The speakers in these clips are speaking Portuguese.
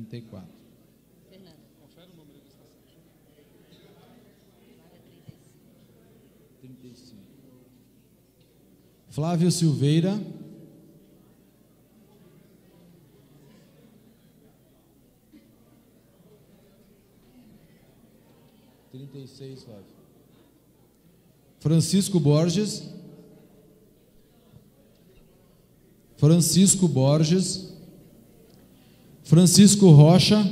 34. Fernanda. Confere o número da estação. 35. Flávio Silveira. Flávio. Francisco Borges. Francisco Borges. Francisco Rocha.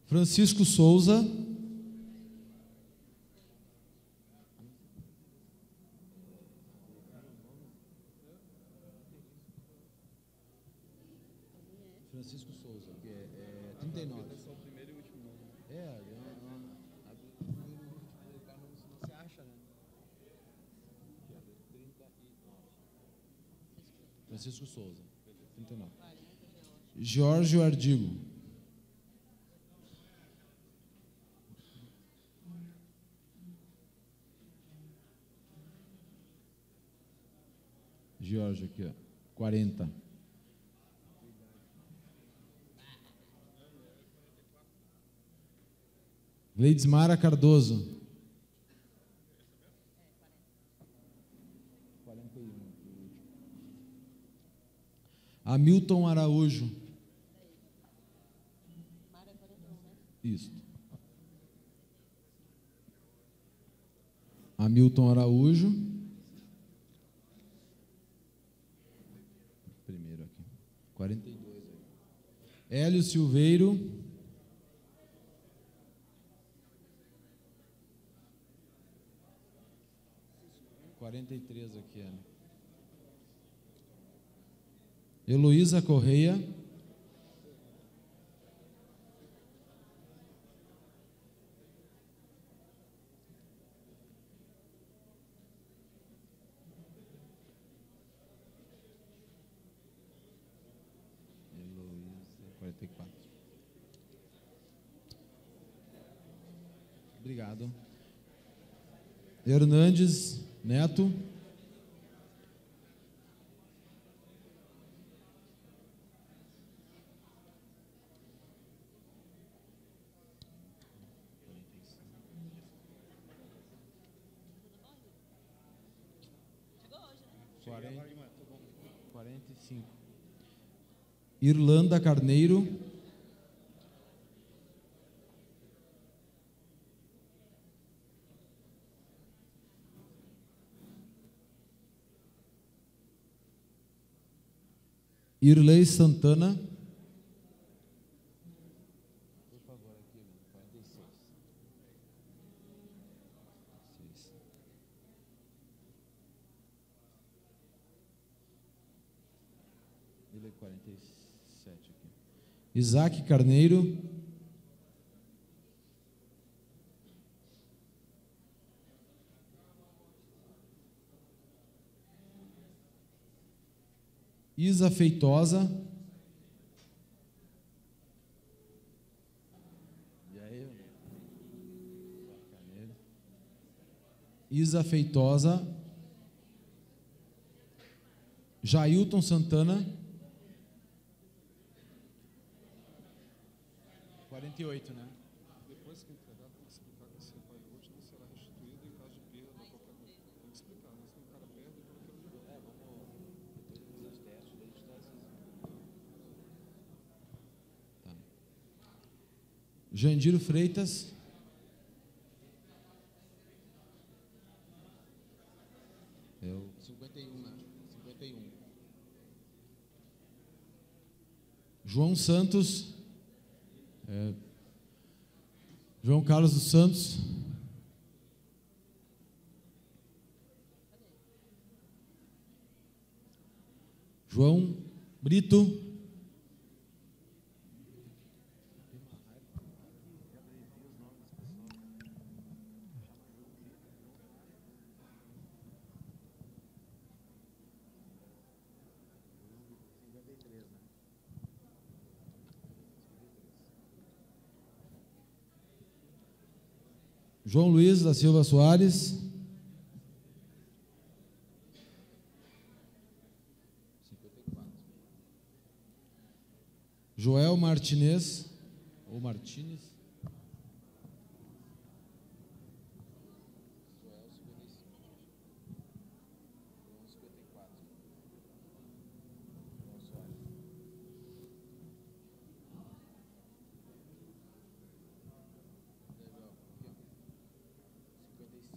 Francisco Souza. Francisco Souza, que é 39. É só o primeiro e o último nome. Você acha, né? Francisco Souza, 39. Jorge Ardigo. Jorge aqui, ó, 40. Gleidismara Cardoso. 41. Hamilton Araújo. Isso. Hamilton Araújo. Primeiro aqui. 42. Hélio Silveiro. 43 aqui, Ana. Heloísa Correia. Heloísa, 44. Obrigado. Hernandes Neto. Chegou hoje, né? 45. Irlanda Carneiro. Irlei Santana. Por favor, aqui, 46. Irlei 47 aqui. Isaac Carneiro. Isa Feitosa. E aí? Isa Feitosa. Jailton Santana. 48, né? Depois que entregar, tem que explicar que esse pacote não será restituído em caso de perda da qualquer coisa. Tem que explicar, né? Senão o cara perde e não quer jogar. Tá. Jandiro Freitas. É o 51, né? 51. João Santos. João Carlos dos Santos. João Brito. João Luiz da Silva Soares. 54. Joel Martinez, ou Martínez. Joel 55. João 54. João Soares. Legal. Aqui, ó. 55.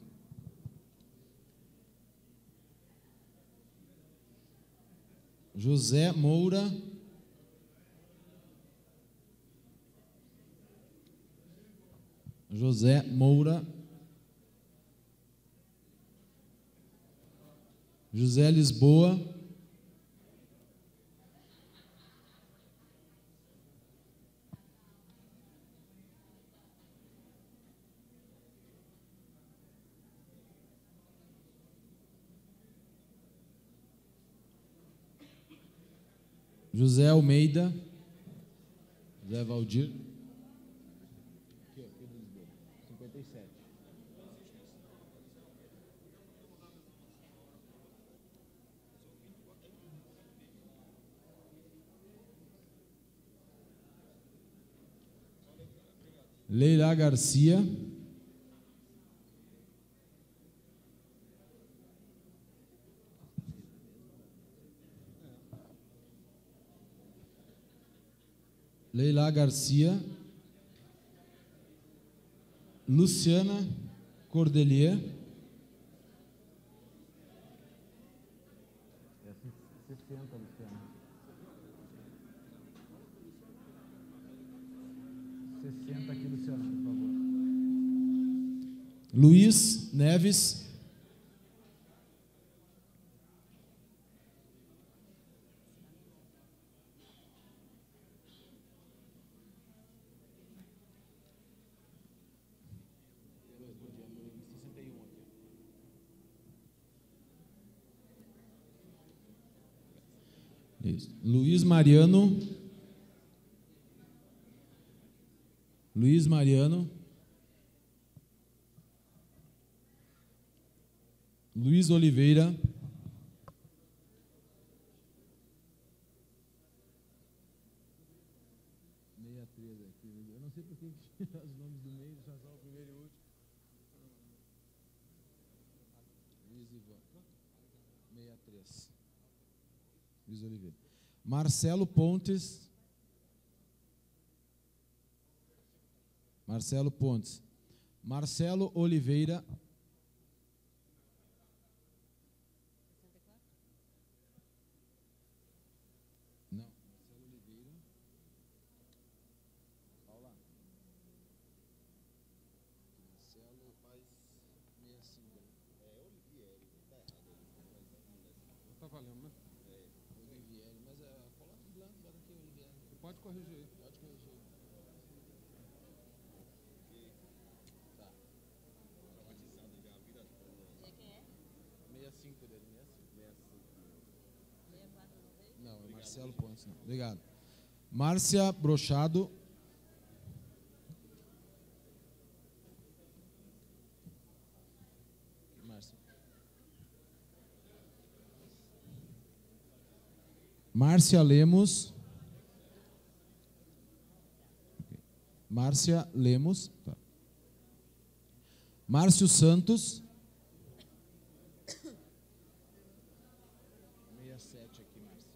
José Moura. José Moura. José Lisboa. José Almeida. José Valdir. Aqui, ó. Aqui do Lisboa. 57. Leila Garcia. Leila Garcia. Luciana Cordelier. 60, Luciana. 60 aqui, Luciana, por favor. Luiz Neves. Eu respondi a número 61 aqui. Isso. Luiz Mariano. Luiz Mariano. Luiz Oliveira. Eu não sei por que os nomes do meio só são o primeiro e o último. Luiz Ivan. 63. Luiz Oliveira. Marcelo Pontes. Marcelo Pontes. Marcelo Oliveira. Não, Marcelo Oliveira. Paula. Marcelo faz 65. Tá valendo, né? Olivieri, mas coloca em branco, bota aqui Olivieri. Pode corrigir aí. Pode corrigir. Tá. Quem é? 65 dele, 65. 64 não veio? Não, é Marcelo Pontes. Não. Obrigado. Márcia Brochado. Márcio. Márcia Lemos. Márcia Lemos. Tá. Márcio Santos. 67 aqui, Márcio.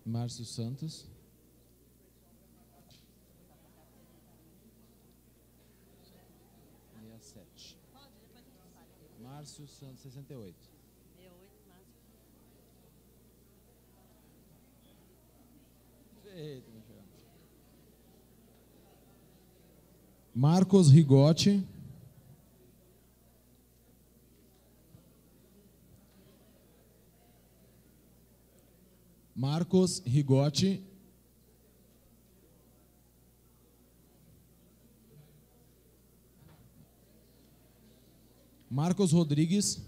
Márcio Santos. Pode, depois a gente fala. Márcio Santos, 68. 68, Márcio. Eita, meu filho. Marcos Rigotti. Marcos Rigotti. Marcos Rodrigues.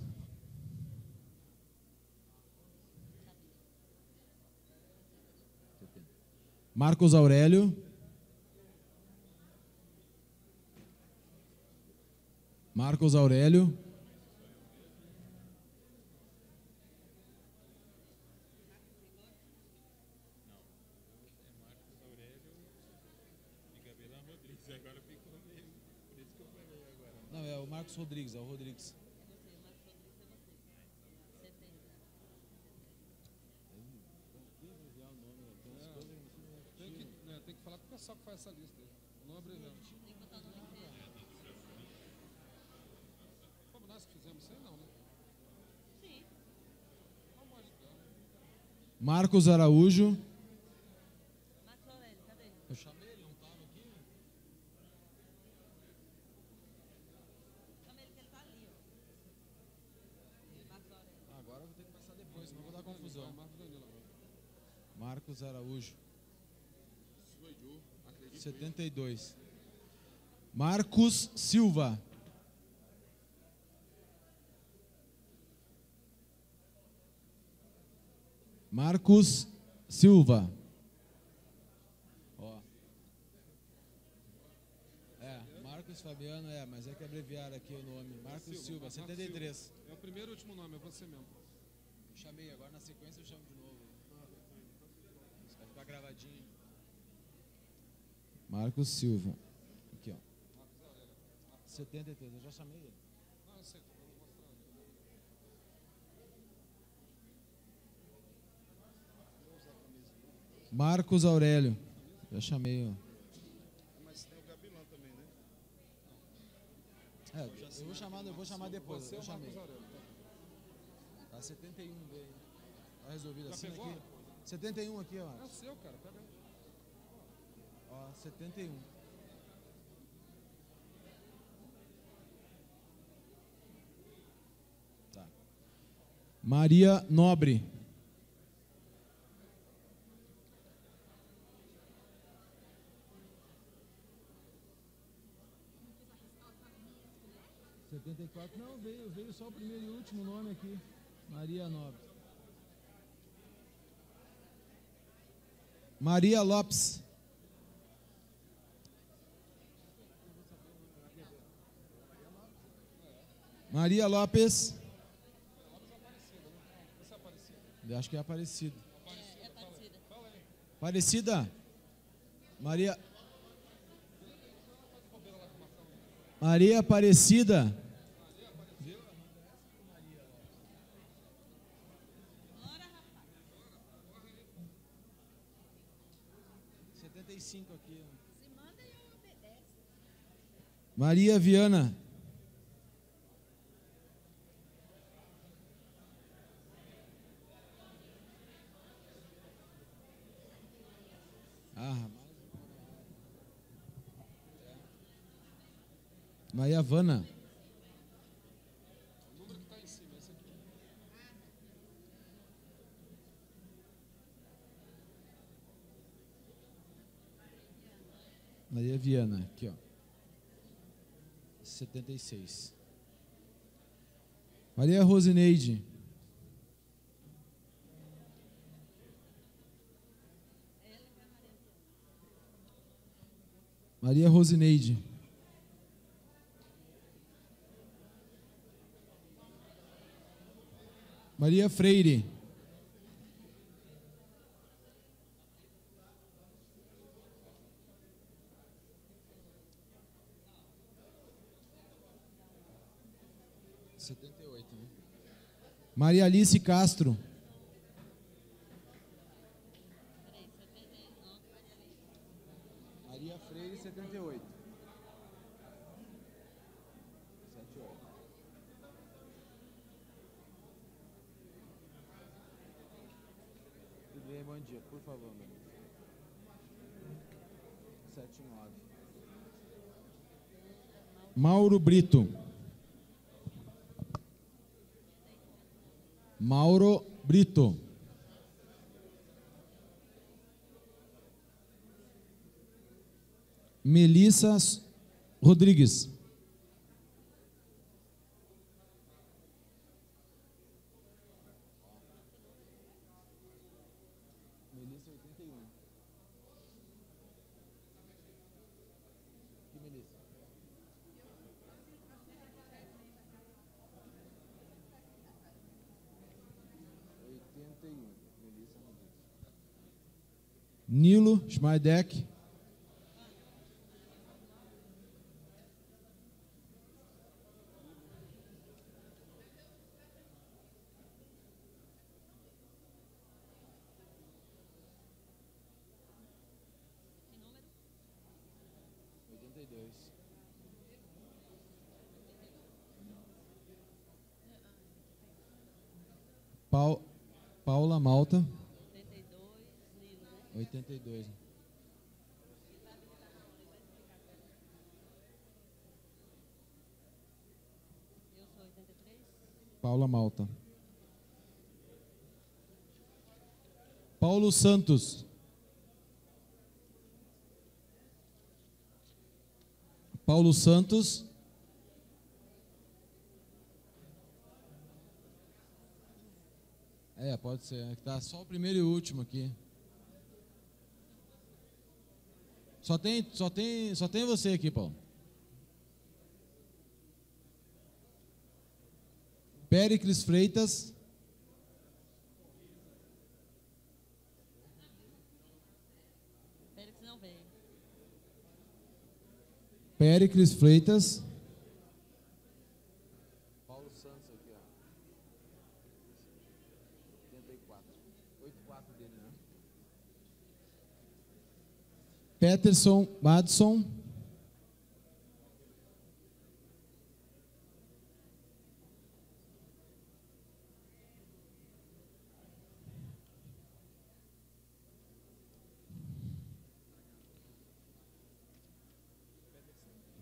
Marcos Aurélio. Marcos Aurélio. Não, é o Marcos Rodrigues, é o Rodrigues. Tem que falar com o pessoal que faz essa lista aí. O nome abreviado. Fomos nós que fizemos isso aí, não, né? Sim. Vamos ajudar. Marcos Araújo. Marcos Aurélio, cadê? Eu chamei, ele não estava aqui. Chama ele que ele tá ali, ó. Marcos Aurélio. Agora eu vou ter que passar depois, senão vou dar confusão. Marcos Danilo agora. Marcos Araújo. 72. Marcos Silva. Marcos Silva. Ó. Marcos Fabiano, mas é que abreviaram aqui o nome. Marcos Silva, 73. É o primeiro e último nome, é você mesmo. Chamei, agora na sequência eu chamo de novo. Vai ficar gravadinho. Marcos Silva. Aqui, ó. 73, eu já chamei ele. Não, eu sei, vou mostrar. Marcos Aurélio. Já chamei, ó. Mas tem o Gabilão também, né? Eu vou chamar depois. Você é Eu o chamei. Marcos Aurélio. Tá 71 dele. Tá resolvido Já assim pegou? aqui. 71 aqui, ó. É o seu, cara. Pega aí. Ó, 71. Tá. Maria Nobre. Não, veio só o primeiro e último nome aqui. Maria Nobre. Maria Lopes. Maria Lopes. Eu acho que é Aparecida. É Aparecida. Aparecida. Maria Aparecida. Bora, rapaz. 75 aqui. Se manda e eu obedece. Maria Viana. Maria Vana. O número que está em cima, esse aqui. Maria Viana, aqui ó. 76. Maria Rosineide. Maria Rosineide. Maria Freire. Maria Alice Castro. Peraí, 79, Maria Alice. Maria Freire, 78. 78. Tudo bem, bom dia, por favor, meu. 79. Mauro Brito. Mauro Brito. Melissa Rodrigues. Melissa 81. Que Melissa? Nilo Schmeidek. Que número? 82. Paula Malta. 82, Nilo, né? 82. Eu sou 83. Paula Malta. Paulo Santos. Paulo Santos. Pode ser. Tá só o primeiro e o último aqui. Só tem você aqui, Paulo. Péricles Freitas. Félix não veio. Péricles Freitas. Paulo Santos aqui, ó. 84. 84 dele, né? Peterson Madson.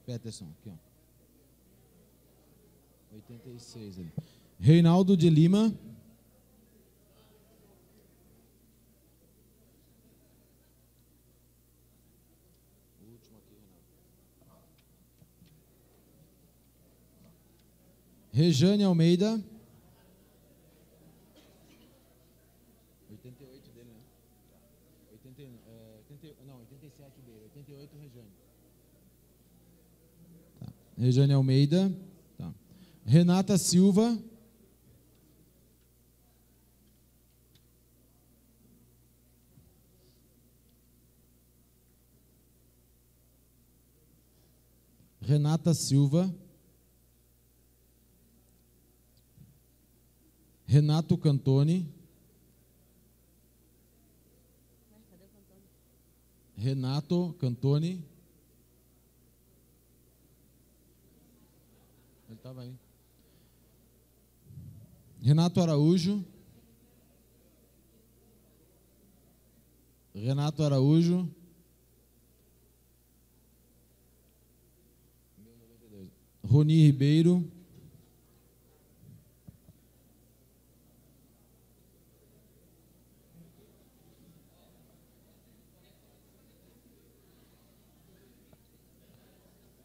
Peterson, aqui, ó. 86 ali. Reinaldo de Lima. O último aqui, Reinaldo. Rejane Almeida. 88 dele, né? 87 dele. 88 Rejane. Rejane Almeida. Tá. Renata Silva. Renata Silva. Renato Cantoni. Cadê o Cantoni? Renato Cantoni. Ele estava aí. Renato Araújo. Renato Araújo. Roni Ribeiro.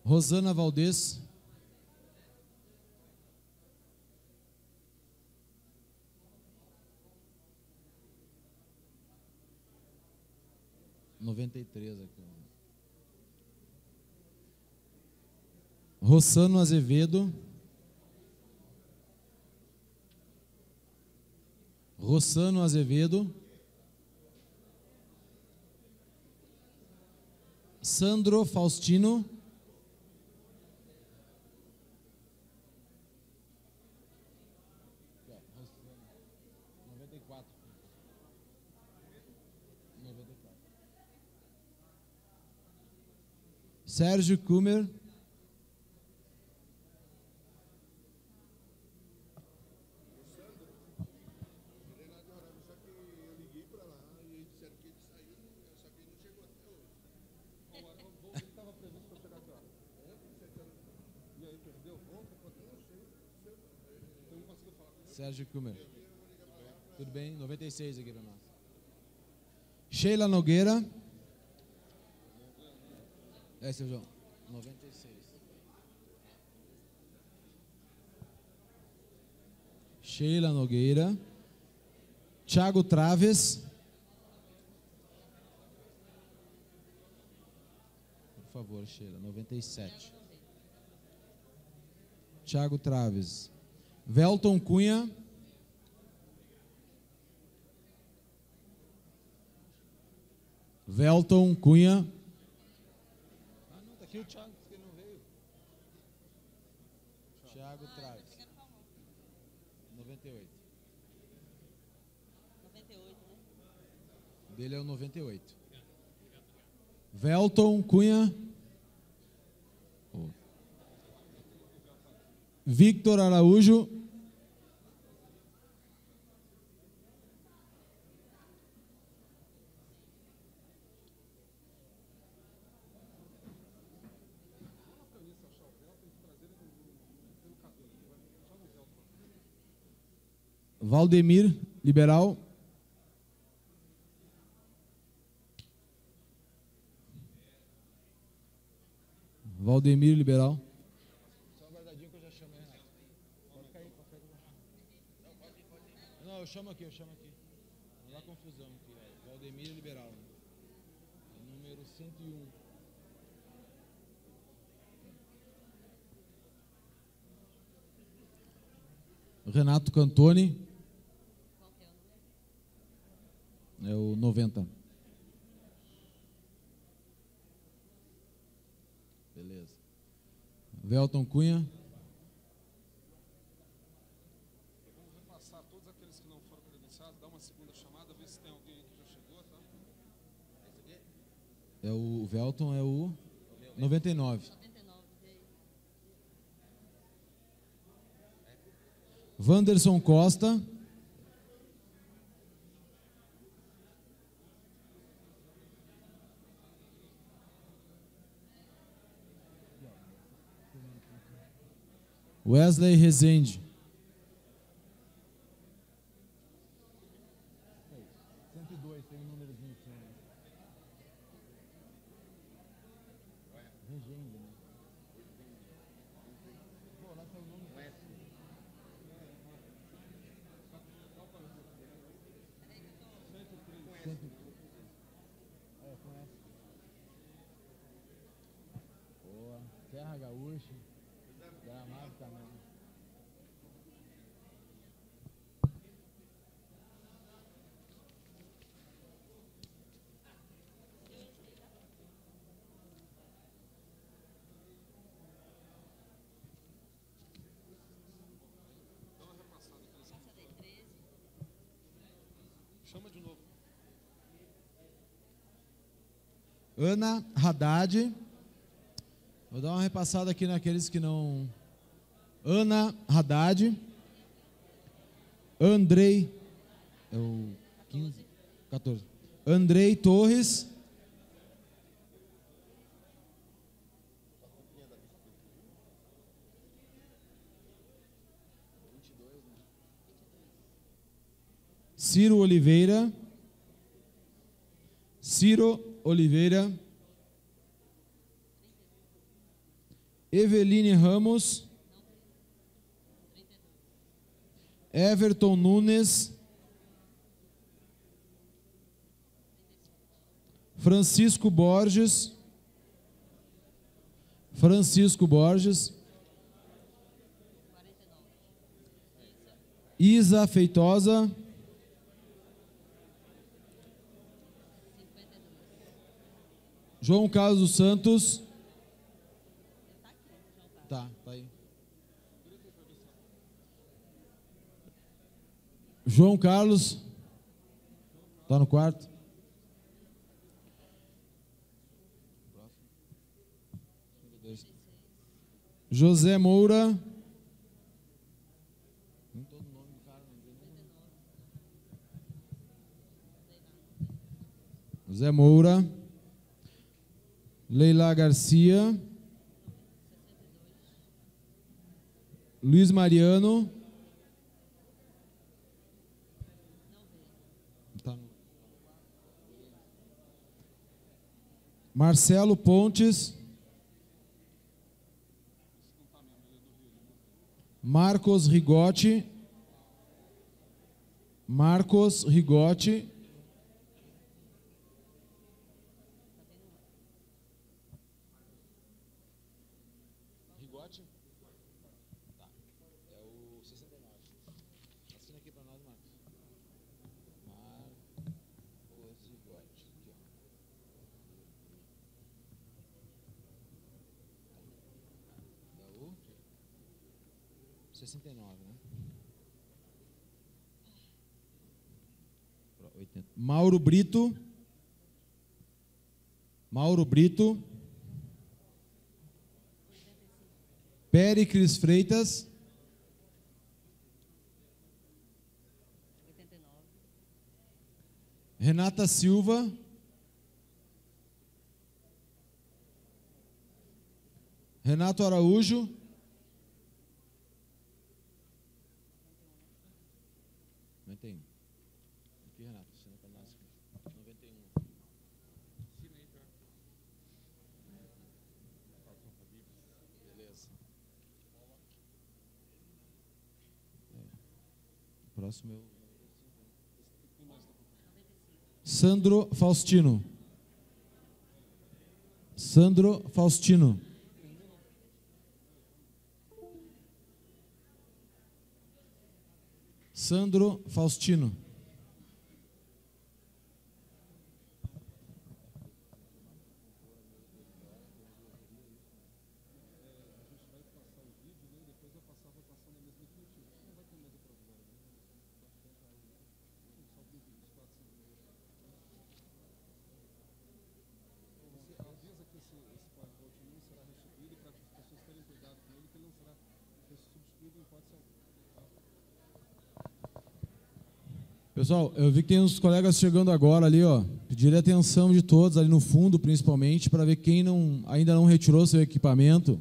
Rosana Valdez. Noventa e três aqui. Rossano Azevedo. Rossano Azevedo. Sandro Faustino. Sérgio Kumer. Sérgio Kumer. Tudo bem? 96 aqui para nós. Sheila Nogueira. Seu João. 96. Sheila Nogueira. Thiago Traves. Por favor, Sheila. 97. Thiago Traves. Velton Cunha. Velton Cunha. Ah, não, tá aqui o Thiago, que ele não veio. Thiago Traves. 98. 98, né? Dele é o 98. Velton Cunha. Victor Araújo. Valdemir Liberal. Valdemir Liberal. Só guardadinho que eu já chamo, hein, Renato? Pode cair, pode cair. Não, eu chamo aqui. Não dá confusão aqui, ó. Valdemir Liberal. Né? É número 101. Renato Cantoni. Qual que é o número? É o 90. Beleza. Velton Cunha. Vamos repassar todos aqueles que não foram credenciados, dar uma segunda chamada, ver se tem alguém aí que já chegou, tá? É o Velton é o 99. 99 veio. Wanderson Costa. Wesley Rezende. 102, tem um númerozinho assim. Regende, né? Pô, lá tá o nome. É, conhece. Boa. Serra Gaúcha. Gramado também. Dá uma repassada aqueles Passa daí 13. Chama de novo. Ana Haddad. Vou dar uma repassada aqui naqueles que não. Ana Haddad. Andrei. É o 15? 14. Andrei Torres. Ciro Oliveira. Ciro Oliveira. Eveline Ramos. Everton Nunes. Francisco Borges. Francisco Borges. 49. Isa Feitosa. 52. João Carlos dos Santos. Ele tá aqui, João Carlos. Tá aí. João Carlos. Tá no quarto. José Moura. José Moura. Leila Garcia. Luiz Mariano. Tá. Marcelo Pontes. Marcos Rigotti. Marcos Rigotti. Rigote? Tá. É o 69. Assina aqui pra nós, Marcos. Marcos Rigote. Aqui, ó. 69, né? Mauro Brito. Mauro Brito. Péricles Freitas. 89. Renata Silva. Renato Araújo. Aqui, Renato, assina para nós. 91. Assina aí, tá? Beleza. O próximo é o Sandro Faustino. Sandro Faustino. Sandro Faustino. Pessoal, eu vi que tem uns colegas chegando agora ali, ó. Pediria atenção de todos ali no fundo, principalmente, para ver quem ainda não retirou seu equipamento.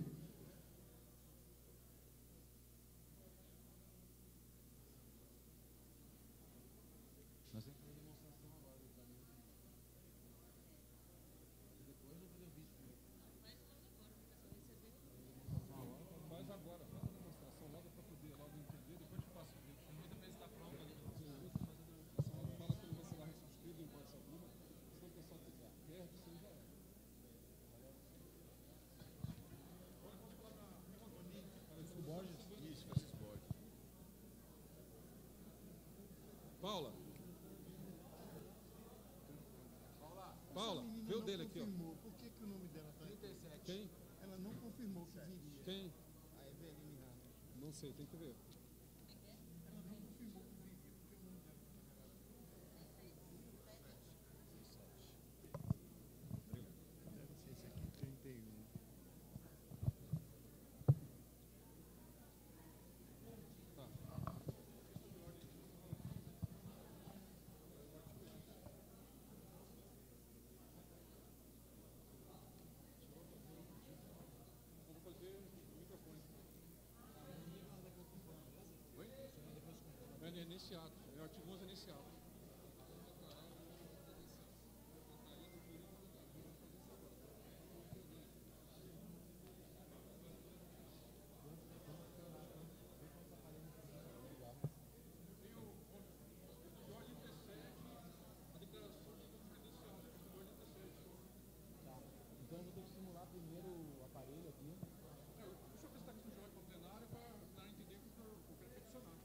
Paula. Paula, vê o dele aqui, ó. Por que o nome dela está 37. Quem? Ela não confirmou que viria. Quem? A Eveline Ramos. Não sei, tem que ver. Ela não confirmou que viria. Por que o nome dela está Deve ser esse aqui, 31. É iniciado, é o artigo 11 iniciado. Então eu vou ter que simular primeiro o aparelho aqui. Deixa eu ver se está aqui no jogo para plenário para entender o que eu quero peticionar.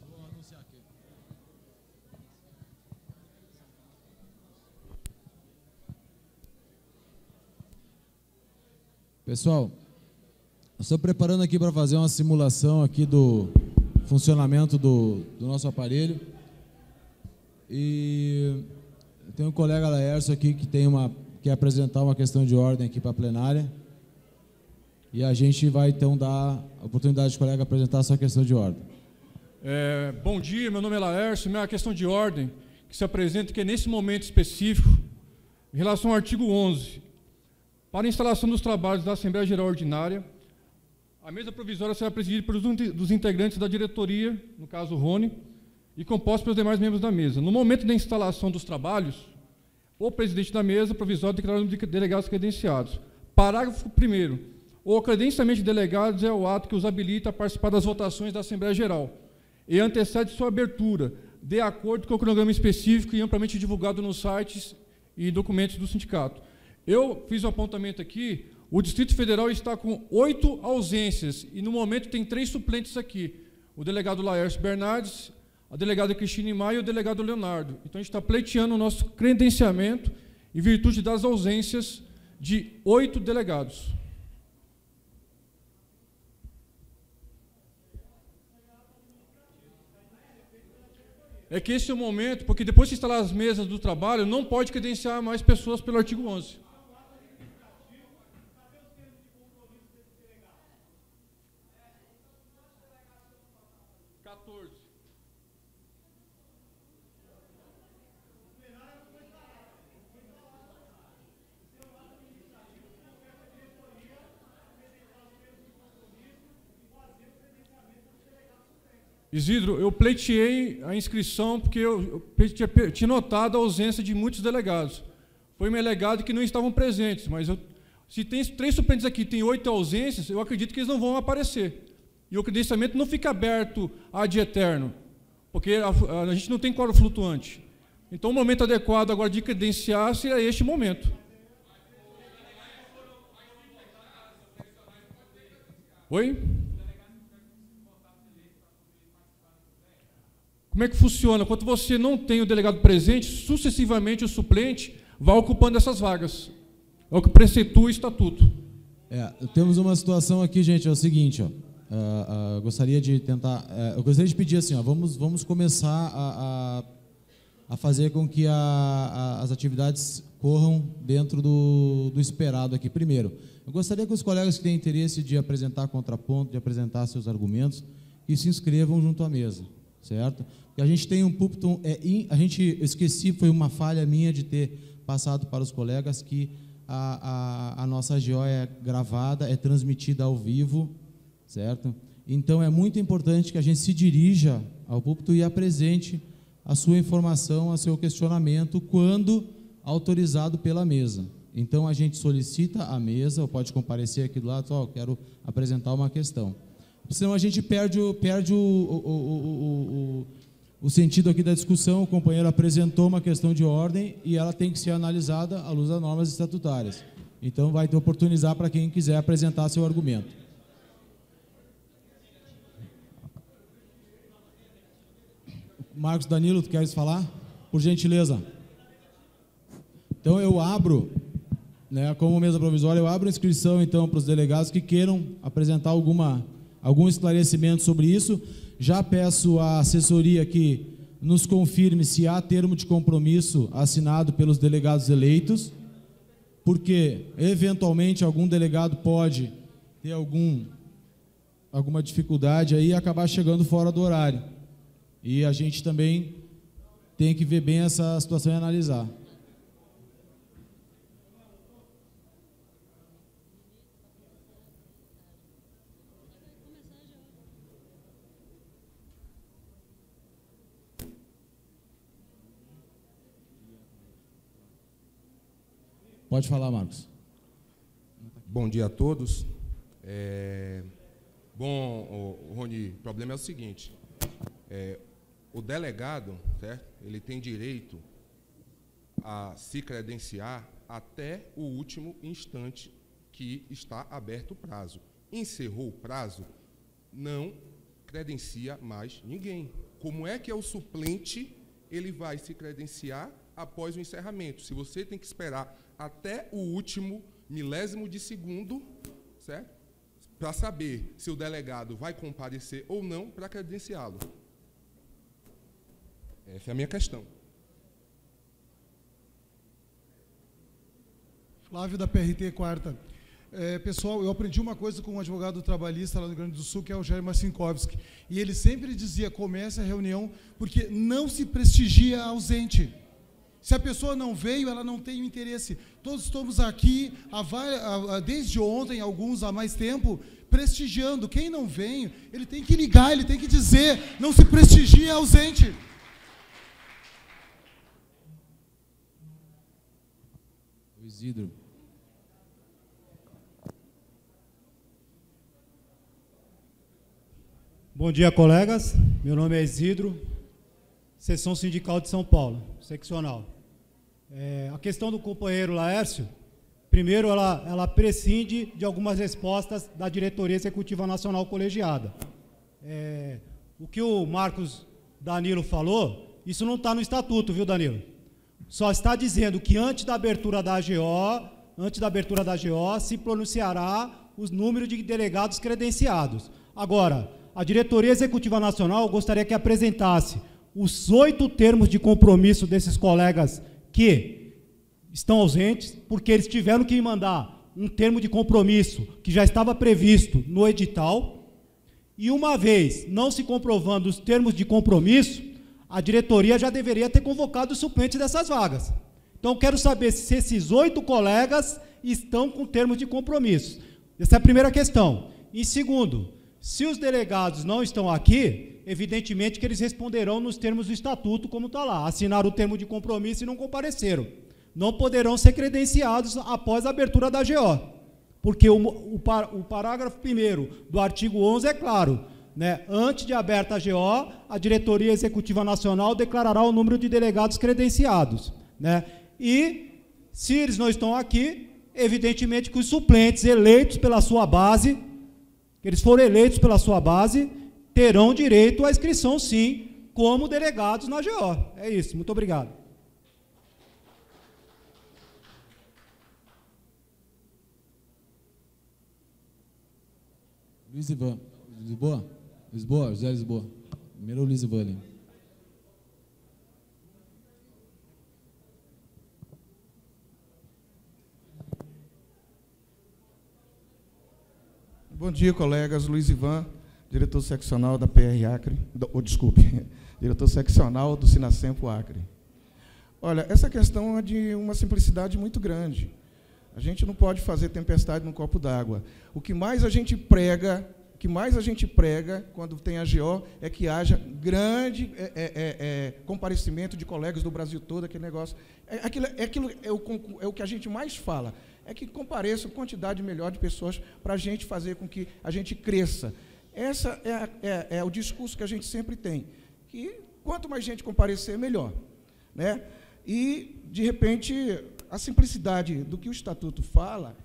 Vou anunciar aqui. Pessoal, eu estou preparando aqui para fazer uma simulação aqui do funcionamento do nosso aparelho. E tem um colega Laércio aqui que quer apresentar uma questão de ordem aqui para a plenária. E a gente vai então dar a oportunidade do colega apresentar a sua questão de ordem. Bom dia, meu nome é Laércio. Minha questão de ordem que se apresenta que nesse momento específico, em relação ao artigo 11, para a instalação dos trabalhos da Assembleia Geral Ordinária, a mesa provisória será presidida pelos integrantes da diretoria, no caso o Rony, e composta pelos demais membros da mesa. No momento da instalação dos trabalhos, o presidente da mesa provisória declara os delegados credenciados. Parágrafo 1º. O credenciamento de delegados é o ato que os habilita a participar das votações da Assembleia Geral e antecede sua abertura, de acordo com o cronograma específico e amplamente divulgado nos sites e documentos do sindicato. Eu fiz um apontamento aqui, o Distrito Federal está com 8 ausências, e no momento tem 3 suplentes aqui. O delegado Laércio Bernardes, a delegada Cristine Maia e o delegado Leonardo. Então, a gente está pleiteando o nosso credenciamento em virtude das ausências de 8 delegados. É que esse é o momento, porque depois que instalar as mesas do trabalho, não pode credenciar mais pessoas pelo artigo 11. Isidro, eu pleiteei a inscrição porque eu tinha notado a ausência de muitos delegados. Foi-me alegado que não estavam presentes, mas se tem 3 suplentes aqui, tem 8 ausências, eu acredito que eles não vão aparecer. E o credenciamento não fica aberto ad eterno, porque a gente não tem quórum flutuante. Então, o momento adequado agora de credenciar seria este momento. Oi? Como é que funciona? Quando você não tem o delegado presente, sucessivamente o suplente vai ocupando essas vagas. É o que preceitua o estatuto. Temos uma situação aqui, gente, é o seguinte, ó, gostaria de pedir assim, ó, vamos começar a fazer com que as atividades corram dentro do esperado aqui. Primeiro, eu gostaria que os colegas que têm interesse de apresentar contraponto, de apresentar seus argumentos, que se inscrevam junto à mesa, certo? Porque a gente tem um púlpito, foi uma falha minha de ter passado para os colegas que a nossa GO é gravada, é transmitida ao vivo, certo? Então, é muito importante que a gente se dirija ao púlpito e apresente a sua informação, o seu questionamento, quando autorizado pela mesa. Então, a gente solicita a mesa, ou pode comparecer aqui do lado, ó, quero apresentar uma questão. Senão a gente perde o sentido aqui da discussão. O companheiro apresentou uma questão de ordem e ela tem que ser analisada à luz das normas estatutárias. Então, vai ter oportunizar para quem quiser apresentar seu argumento. Marcos Danilo, tu queres falar? Por gentileza. Então, eu abro, né, como mesa provisória, eu abro a inscrição, então, para os delegados que queiram apresentar algum esclarecimento sobre isso. Já peço à assessoria que nos confirme se há termo de compromisso assinado pelos delegados eleitos, porque, eventualmente, algum delegado pode ter alguma dificuldade aí e acabar chegando fora do horário. E a gente também tem que ver bem essa situação e analisar. Pode falar, Marcos. Bom dia a todos. Bom, Rony, o problema é o seguinte, o delegado, certo? Ele tem direito a se credenciar até o último instante que está aberto o prazo. Encerrou o prazo, não credencia mais ninguém. Como é que o suplente ele vai se credenciar após o encerramento? Se você tem que esperar até o último milésimo de segundo, certo? Para saber se o delegado vai comparecer ou não para credenciá-lo. Essa é a minha questão. Flávio, da PRT, quarta. Pessoal, eu aprendi uma coisa com um advogado trabalhista lá no Rio Grande do Sul, que é o Jair Marcinkovski, e ele sempre dizia, comece a reunião, porque não se prestigia ausente. Se a pessoa não veio, ela não tem interesse. Todos estamos aqui, desde ontem, alguns há mais tempo, prestigiando. Quem não vem, ele tem que ligar, ele tem que dizer, não se prestigia ausente. O Isidro. Bom dia, colegas. Meu nome é Isidro, Seção Sindical de São Paulo, seccional. A questão do companheiro Laércio, Primeiro, ela prescinde de algumas respostas da Diretoria Executiva Nacional Colegiada. O que o Marcos Danilo falou, isso não está no estatuto, viu, Danilo? Só está dizendo que antes da abertura da AGO, se pronunciará os números de delegados credenciados. Agora, a Diretoria Executiva Nacional gostaria que apresentasse os 8 termos de compromisso desses colegas que estão ausentes, porque eles tiveram que mandar um termo de compromisso que já estava previsto no edital, e uma vez não se comprovando os termos de compromisso, a diretoria já deveria ter convocado os suplentes dessas vagas. Então, quero saber se esses 8 colegas estão com termos de compromisso. Essa é a primeira questão. E segundo, se os delegados não estão aqui, evidentemente que eles responderão nos termos do estatuto, como está lá. Assinaram o termo de compromisso e não compareceram. Não poderão ser credenciados após a abertura da AGO. Porque o parágrafo 1º do artigo 11 é claro, né? Antes de aberta a AGO, a Diretoria Executiva Nacional declarará o número de delegados credenciados, né? E, se eles não estão aqui, evidentemente que os suplentes eleitos pela sua base, eles foram eleitos pela sua base, terão direito à inscrição, sim, como delegados na AGO. É isso, muito obrigado. Luiz Ivan. Lisboa? Lisboa, José Lisboa. Primeiro o Luiz Ivan ali. Bom dia, colegas. Luiz Ivan, diretor seccional da PR Acre. Diretor seccional do Sinacempo Acre. Olha, essa questão é de uma simplicidade muito grande. A gente não pode fazer tempestade num copo d'água. O que mais a gente prega quando tem AGO é que haja grande comparecimento de colegas do Brasil todo, aquele negócio. É o que a gente mais fala. É que compareça quantidade melhor de pessoas para a gente fazer com que a gente cresça. Essa é o discurso que a gente sempre tem, que quanto mais gente comparecer, melhor, né? E, de repente, a simplicidade do que o Estatuto fala,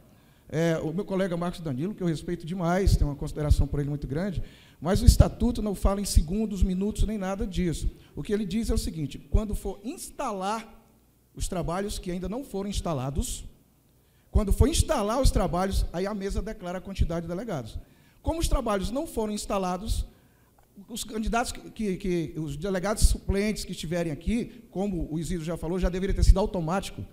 o meu colega Marcos Danilo, que eu respeito demais, tenho uma consideração por ele muito grande, mas o Estatuto não fala em segundos, minutos, nem nada disso. O que ele diz é o seguinte: quando for instalar os trabalhos que ainda não foram instalados, quando for instalar os trabalhos, aí a mesa declara a quantidade de delegados. Como os trabalhos não foram instalados, os candidatos os delegados suplentes que estiverem aqui, como o Isidro já falou, já deveria ter sido automático,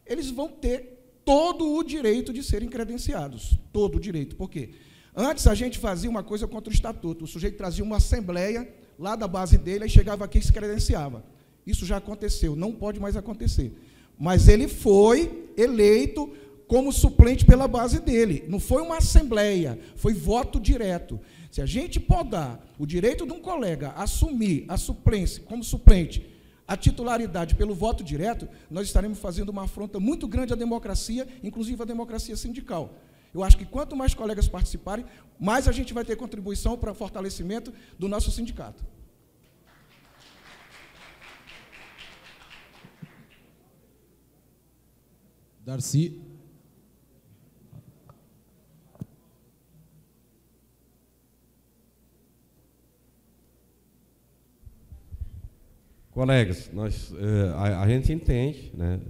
eles vão ter todo o direito de serem credenciados. Todo o direito. Por quê? Antes a gente fazia uma coisa contra o Estatuto. O sujeito trazia uma assembleia lá da base dele, aí chegava aqui e se credenciava. Isso já aconteceu, não pode mais acontecer. Mas ele foi eleito como suplente pela base dele. Não foi uma assembleia, foi voto direto. Se a gente podar o direito de um colega assumir a suplência como suplente, a titularidade pelo voto direto, nós estaremos fazendo uma afronta muito grande à democracia, inclusive à democracia sindical. Eu acho que quanto mais colegas participarem, mais a gente vai ter contribuição para o fortalecimento do nosso sindicato. Darcy. Colegas, a gente entende, né,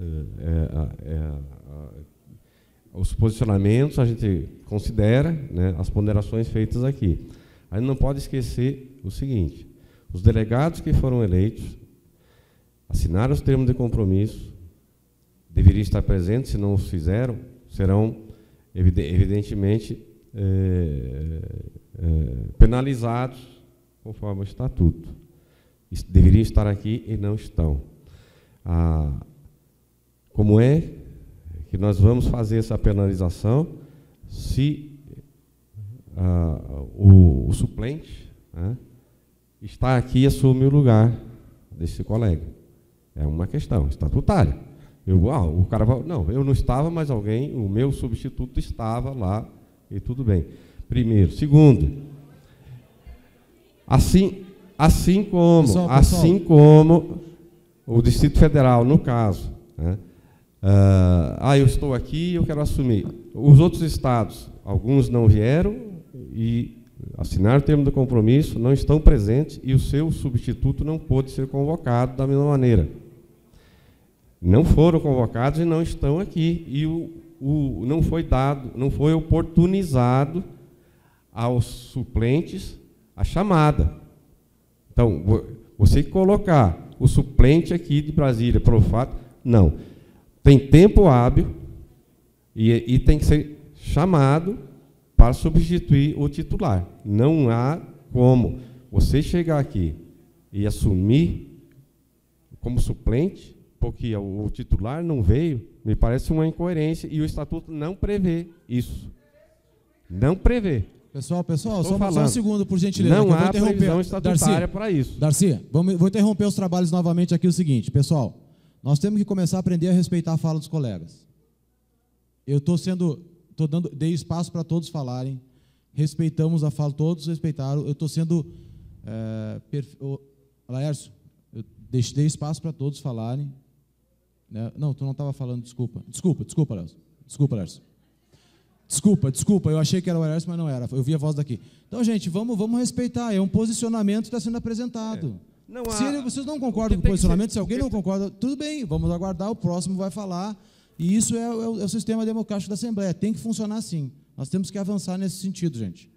os posicionamentos, a gente considera, né, as ponderações feitas aqui. A gente não pode esquecer o seguinte: os delegados que foram eleitos assinaram os termos de compromisso, deveriam estar presentes, se não os fizeram, serão, evidentemente, penalizados conforme o Estatuto. Deveriam estar aqui e não estão. Como é que nós vamos fazer essa penalização se o suplente, né, está aqui e assume o lugar desse colega? É uma questão estatutária. O cara vai, não, eu não estava, mas o meu substituto estava lá e tudo bem. Primeiro. Segundo, assim como o Distrito Federal, no caso, né, eu estou aqui e eu quero assumir. Os outros estados, alguns não vieram e assinaram o termo do compromisso, não estão presentes e o seu substituto não pôde ser convocado da mesma maneira. Não foram convocados e não estão aqui. E não foi dado, não foi oportunizado aos suplentes a chamada. Então, você colocar o suplente aqui de Brasília pelo fato, não. Tem tempo hábil e tem que ser chamado para substituir o titular. Não há como você chegar aqui e assumir como suplente, porque o titular não veio, me parece uma incoerência, e o Estatuto não prevê isso. Não prevê. Pessoal, só um segundo, por gentileza. Não há previsão previsão estatutária para isso. Darcy, vou interromper os trabalhos novamente aqui o seguinte. Pessoal, nós temos que começar a aprender a respeitar a fala dos colegas. Eu dei espaço para todos falarem, respeitamos a fala, todos respeitaram, eu estou sendo... Laércio, eu dei espaço para todos falarem. Né? Não, tu não estava falando, desculpa, Laércio. Desculpa, eu achei que era o Laércio, mas não era, eu vi a voz daqui. Então, gente, vamos respeitar, é um posicionamento que está sendo apresentado. Se vocês não concordam com o posicionamento, se alguém não concorda, tudo bem, vamos aguardar, o próximo vai falar, e isso é o sistema democrático da Assembleia, tem que funcionar assim. Nós temos que avançar nesse sentido, gente.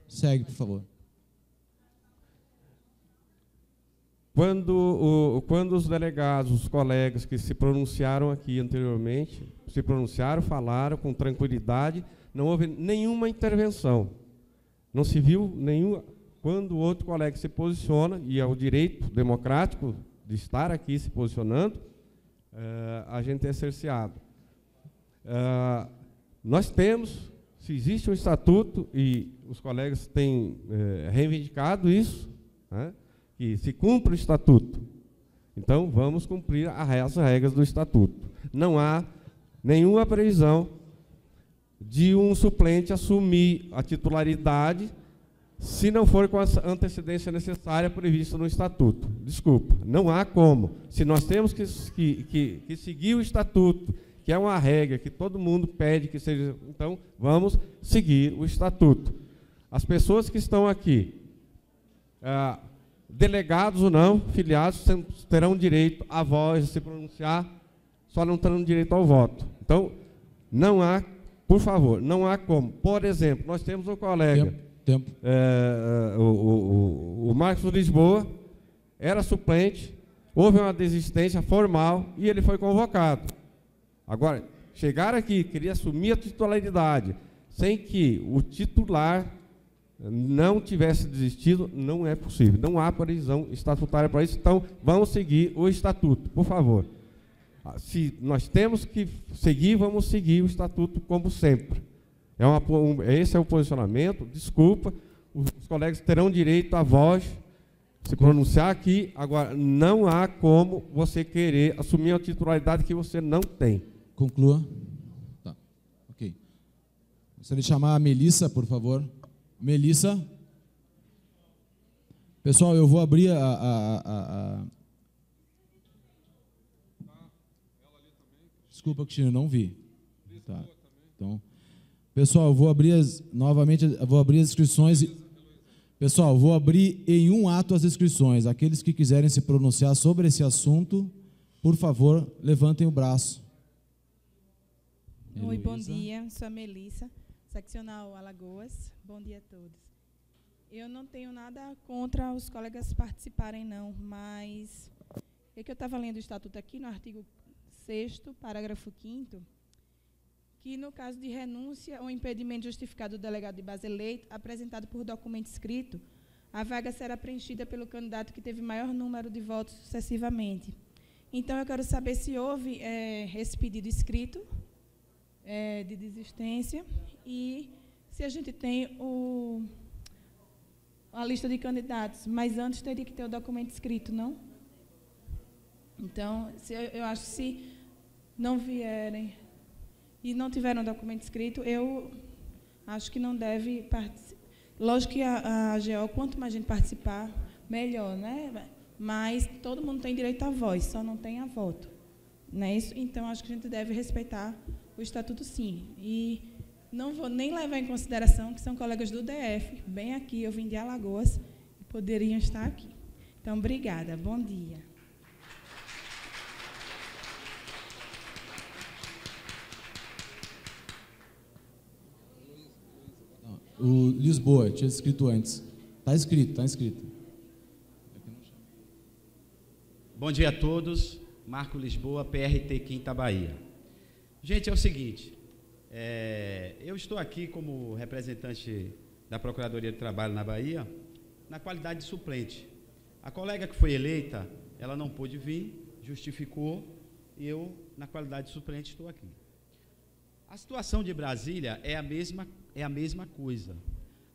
Segue, por favor. Quando os delegados, os colegas que se pronunciaram aqui anteriormente, falaram com tranquilidade, não houve nenhuma intervenção. Não se viu nenhuma. Quando o outro colega se posiciona, e é o direito democrático de estar aqui se posicionando, a gente é cerceado. Nós temos, se existe um estatuto, e os colegas têm reivindicado isso, né, que se cumpre o estatuto. Então, vamos cumprir as regras do estatuto. Não há nenhuma previsão de um suplente assumir a titularidade se não for com a antecedência necessária prevista no estatuto. Desculpa, não há como. Se nós temos que seguir o estatuto, que é uma regra que todo mundo pede que seja, então vamos seguir o estatuto. As pessoas que estão aqui, delegados ou não, filiados, terão direito à voz, a se pronunciar, só não terão direito ao voto. Então, não há, por favor, não há como. Por exemplo, nós temos um colega, o Marcos Lisboa, era suplente, houve uma desistência formal e ele foi convocado. Agora, chegar aqui, queria assumir a titularidade, sem que o titular não tivesse desistido, não é possível. Não há previsão estatutária para isso, então vamos seguir o estatuto, por favor. Se nós temos que seguir, vamos seguir o estatuto como sempre. Esse é o posicionamento, desculpa, os colegas terão direito à voz, se pronunciar aqui, agora não há como você querer assumir a titularidade que você não tem. Conclua. Tá. Ok. Gostaria de chamar a Melissa, por favor. Melissa. Pessoal, eu vou abrir Desculpa, Cristina, não vi. Tá. Então, pessoal, eu vou abrir novamente, vou abrir as inscrições. Pessoal, vou abrir em um ato as inscrições. Aqueles que quiserem se pronunciar sobre esse assunto, por favor, levantem o braço. Oi, bom dia. Sou a Melissa, seccional Alagoas. Bom dia a todos. Eu não tenho nada contra os colegas participarem, não, mas é que eu estava lendo o estatuto aqui no artigo 6º, parágrafo 5º, que no caso de renúncia ou impedimento justificado do delegado de base eleito, apresentado por documento escrito, a vaga será preenchida pelo candidato que teve maior número de votos sucessivamente. Então, eu quero saber se houve esse pedido escrito de desistência e se a gente tem a lista de candidatos, mas antes teria que ter o documento escrito, não? Então, eu acho que se não vierem e não tiveram documento escrito, eu acho que não deve participar. Lógico que a AGO, quanto mais gente participar, melhor, né? mas todo mundo tem direito à voz, só não tem a voto. Não é isso? Então, acho que a gente deve respeitar o estatuto, sim. E não vou nem levar em consideração que são colegas do DF, bem aqui, eu vim de Alagoas, e poderiam estar aqui. Então, obrigada. Bom dia. O Lisboa, tinha escrito antes. Está escrito, está escrito. Bom dia a todos. Marco Lisboa, PRT Quinta Bahia. Gente, é o seguinte, eu estou aqui como representante da Procuradoria do Trabalho na Bahia, na qualidade de suplente. A colega que foi eleita, ela não pôde vir, justificou, e eu, na qualidade de suplente, estou aqui. A situação de Brasília é a mesma coisa.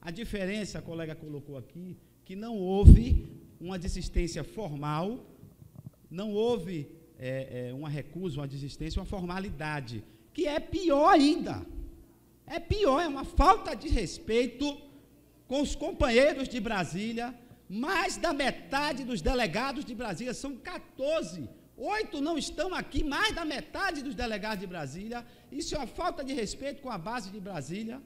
A diferença, a colega colocou aqui, que não houve uma desistência formal, não houve uma recusa, uma desistência, uma formalidade, que é pior ainda. É pior, é uma falta de respeito com os companheiros de Brasília. Mais da metade dos delegados de Brasília, são 14, 8 não estão aqui, mais da metade dos delegados de Brasília. Isso é uma falta de respeito com a base de Brasília.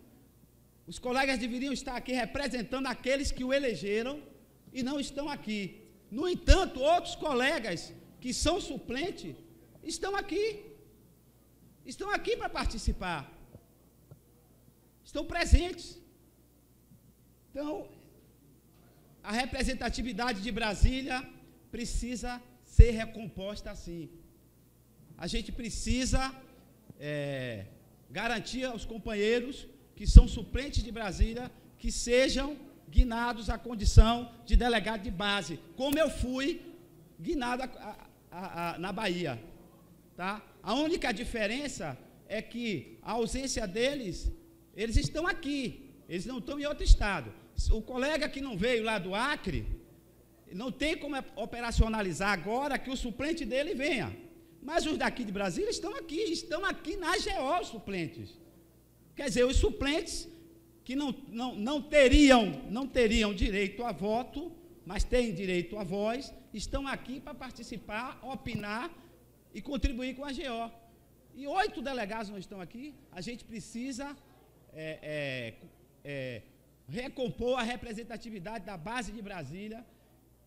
Os colegas deveriam estar aqui representando aqueles que o elegeram e não estão aqui. No entanto, outros colegas que são suplentes estão aqui para participar, estão presentes. Então, a representatividade de Brasília precisa ser recomposta assim. A gente precisa garantir aos companheiros que são suplentes de Brasília que sejam guinados à condição de delegado de base, como eu fui guinado na Bahia. Tá? A única diferença é que a ausência deles, eles estão aqui, eles não estão em outro estado. O colega que não veio lá do Acre, não tem como operacionalizar agora que o suplente dele venha. Mas os daqui de Brasília estão aqui na GO, os suplentes. Quer dizer, os suplentes que não teriam direito a voto, mas têm direito à voz, estão aqui para participar, opinar e contribuir com a GO. E 8 delegados não estão aqui, a gente precisa recompor a representatividade da base de Brasília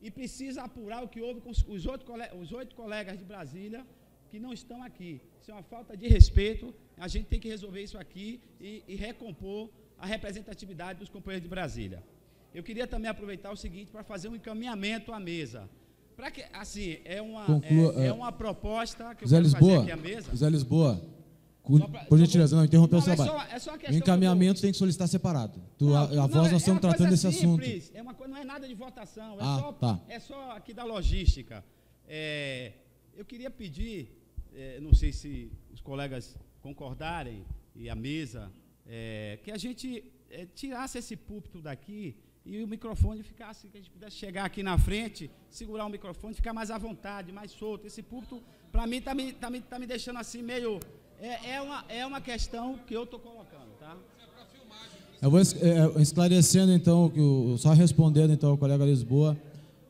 e precisa apurar o que houve com os 8 colegas de Brasília que não estão aqui. Isso é uma falta de respeito, a gente tem que resolver isso aqui e recompor a representatividade dos companheiros de Brasília. Eu queria também aproveitar o seguinte para fazer um encaminhamento à mesa. Para que, assim, é uma proposta que eu quero fazer aqui à mesa. Zé Lisboa, por gentileza, não interrompeu o trabalho. O encaminhamento tem que solicitar separado. A voz nós estamos tratando desse assunto. Não é nada de votação, é só aqui da logística. Eu queria pedir, não sei se os colegas concordarem, e a mesa, que a gente tirasse esse púlpito daqui e o microfone ficasse, que a gente pudesse chegar aqui na frente, segurar o microfone, ficar mais à vontade, mais solto. Esse púlpito, para mim, está me deixando assim meio... É uma questão que eu estou colocando, tá? Eu vou esclarecendo, então, só respondendo, então, ao colega Lisboa,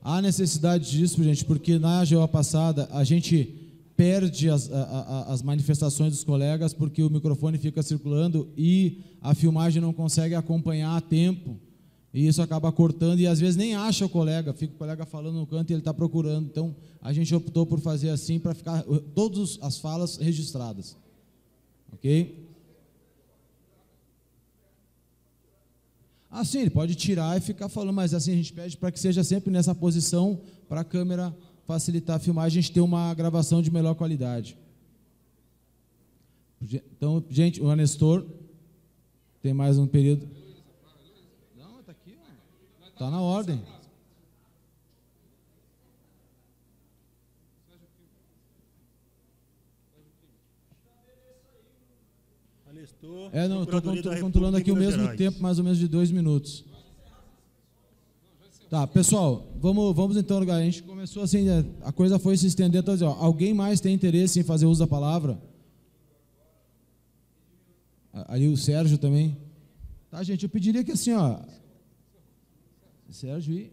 há necessidade disso, gente, porque na GO passada a gente perde as manifestações dos colegas porque o microfone fica circulando e a filmagem não consegue acompanhar a tempo. E isso acaba cortando e às vezes nem acha o colega, fica o colega falando no canto e ele está procurando. Então, a gente optou por fazer assim para ficar todas as falas registradas. Ok? Sim, ele pode tirar e ficar falando, mas assim a gente pede para que seja sempre nessa posição para a câmera facilitar a filmagem, a gente ter uma gravação de melhor qualidade. Então, gente, o Anestor tem mais um período. Não, está aqui, está na ordem. Não, estou controlando aqui o mesmo tempo, mais ou menos de 2 minutos. Tá, pessoal, vamos então, a gente começou assim, a coisa foi se estender, então, alguém mais tem interesse em fazer uso da palavra? Ali o Sérgio também. Tá, gente, eu pediria que assim, Sérgio e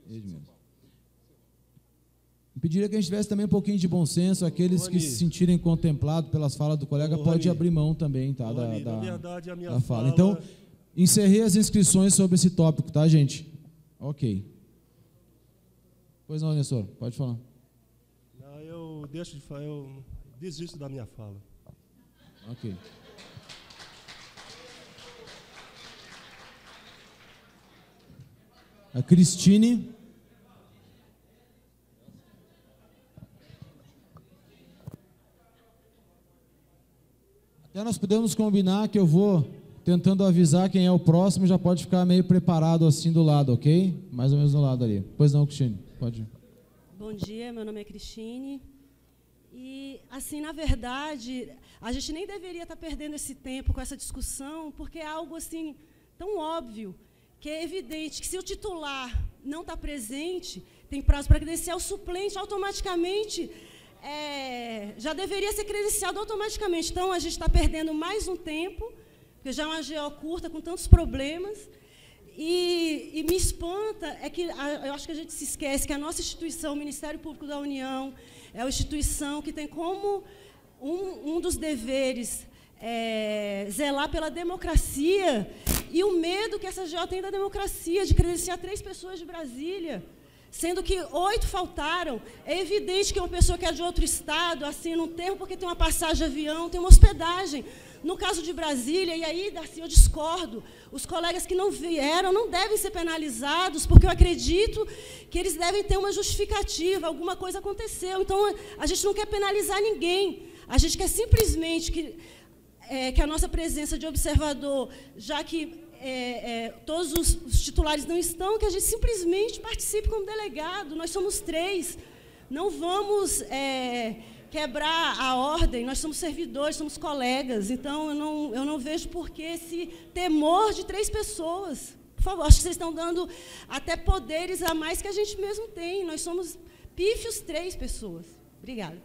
Edmilson. Pediria que a gente tivesse também um pouquinho de bom senso. Aqueles que se sentirem contemplados pelas falas do colega, pode abrir mão também, tá? Na verdade, a minha fala. Então, encerrei as inscrições sobre esse tópico, tá, gente? Ok. Pois não, Nessor, pode falar. Não, eu desisto da minha fala. Ok. A Cristine. Até nós podemos combinar que eu vou tentando avisar quem é o próximo, já pode ficar meio preparado assim do lado, ok? Mais ou menos do lado ali. Pois não, Cristine, pode ir. Bom dia, meu nome é Cristine. E, assim, na verdade, a gente nem deveria estar perdendo esse tempo com essa discussão, porque é algo, assim, tão óbvio, que é evidente que se o titular não está presente, tem prazo para credenciar, o suplente automaticamente já deveria ser credenciado automaticamente. Então, a gente está perdendo mais um tempo, porque já é uma GO curta, com tantos problemas. E me espanta é que eu acho que a gente se esquece que a nossa instituição, o Ministério Público da União, é uma instituição que tem como um dos deveres zelar pela democracia, e o medo que essa GO tem da democracia, de credenciar 3 pessoas de Brasília, sendo que 8 faltaram. É evidente que uma pessoa que é de outro estado assina um termo porque tem uma passagem de avião, tem uma hospedagem. No caso de Brasília, e aí, Darcy, eu discordo, os colegas que não vieram não devem ser penalizados, porque eu acredito que eles devem ter uma justificativa, alguma coisa aconteceu. Então, a gente não quer penalizar ninguém, a gente quer simplesmente que a nossa presença de observador, já que todos os titulares não estão, que a gente simplesmente participe como delegado. Nós somos 3, não vamos quebrar a ordem, nós somos servidores, somos colegas, então eu não vejo por que esse temor de 3 pessoas. Por favor, acho que vocês estão dando até poderes a mais que a gente mesmo tem. Nós somos pífios 3 pessoas. Obrigada.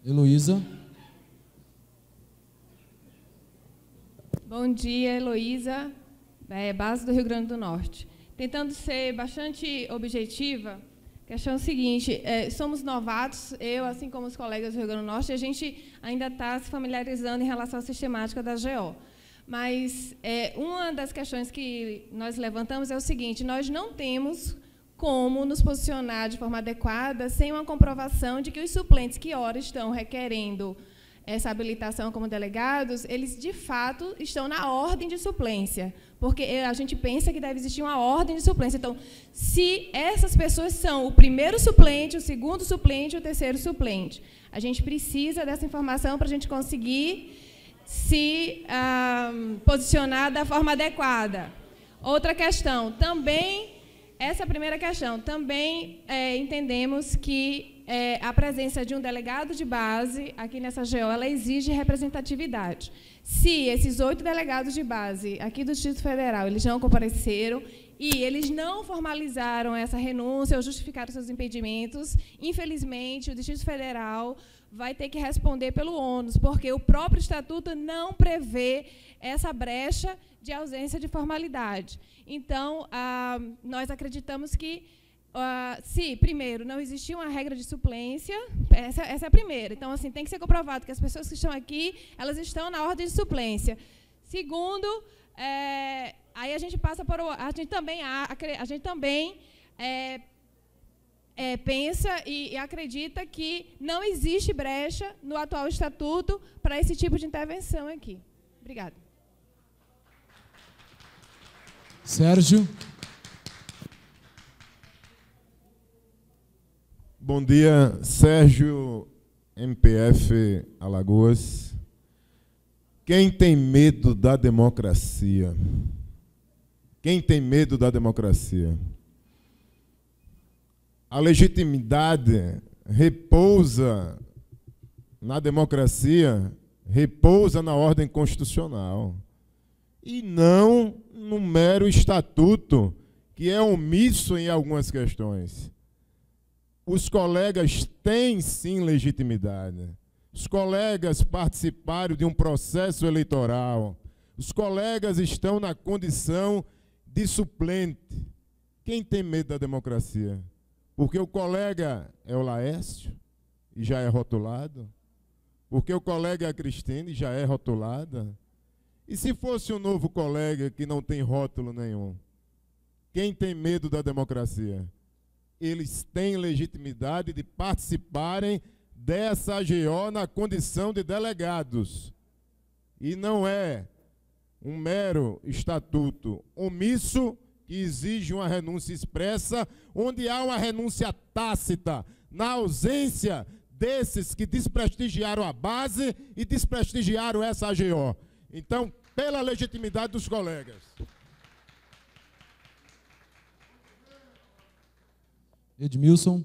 Heloísa. Bom dia, Heloísa, base do Rio Grande do Norte. Tentando ser bastante objetiva, a questão é o seguinte, somos novatos, eu, assim como os colegas do Rio Grande do Norte, a gente ainda está se familiarizando em relação à sistemática da GO. Mas uma das questões que nós levantamos é o seguinte, nós não temos como nos posicionar de forma adequada sem uma comprovação de que os suplentes que ora estão requerendo essa habilitação como delegados, eles, de fato, estão na ordem de suplência, porque a gente pensa que deve existir uma ordem de suplência. Então, se essas pessoas são o primeiro suplente, o segundo suplente, o terceiro suplente, a gente precisa dessa informação para a gente conseguir se posicionar da forma adequada. Outra questão, também, essa primeira questão, também entendemos que a presença de um delegado de base aqui nessa GO, ela exige representatividade. Se esses 8 delegados de base aqui do Distrito Federal, eles não compareceram e eles não formalizaram essa renúncia ou justificaram seus impedimentos, infelizmente, o Distrito Federal vai ter que responder pelo ônus, porque o próprio Estatuto não prevê essa brecha de ausência de formalidade. Então, nós acreditamos que se, primeiro, não existia uma regra de suplência, essa é a primeira. Então, assim, tem que ser comprovado que as pessoas que estão aqui, elas estão na ordem de suplência. Segundo, aí a gente passa por... A gente também pensa e acredita que não existe brecha no atual estatuto para esse tipo de intervenção aqui. Obrigada. Sérgio. Bom dia, Sérgio, MPF Alagoas. Quem tem medo da democracia? Quem tem medo da democracia? A legitimidade repousa na democracia, repousa na ordem constitucional, e não no mero estatuto, que é omisso em algumas questões. Os colegas têm, sim, legitimidade. Os colegas participaram de um processo eleitoral. Os colegas estão na condição de suplente. Quem tem medo da democracia? Porque o colega é o Laércio e já é rotulado? Porque o colega é a Cristine e já é rotulada? E se fosse um novo colega que não tem rótulo nenhum? Quem tem medo da democracia? Eles têm legitimidade de participarem dessa AGO na condição de delegados. E não é um mero estatuto omisso que exige uma renúncia expressa, onde há uma renúncia tácita, na ausência desses que desprestigiaram a base e desprestigiaram essa AGO. Então, pela legitimidade dos colegas. Edmilson.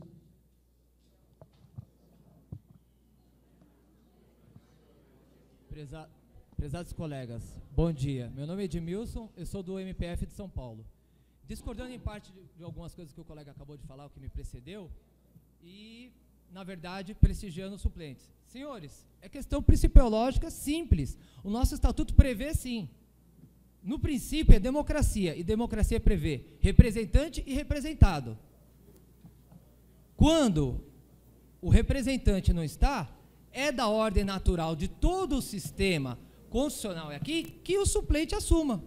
Prezados colegas, bom dia. Meu nome é Edmilson, eu sou do MPF de São Paulo. Discordando em parte de algumas coisas que o colega acabou de falar, o que me precedeu, e, na verdade, prestigiando os suplentes. Senhores, é questão principiológica simples. O nosso estatuto prevê, sim. No princípio, é democracia, e democracia prevê representante e representado. Quando o representante não está, é da ordem natural de todo o sistema constitucional aqui que o suplente assuma.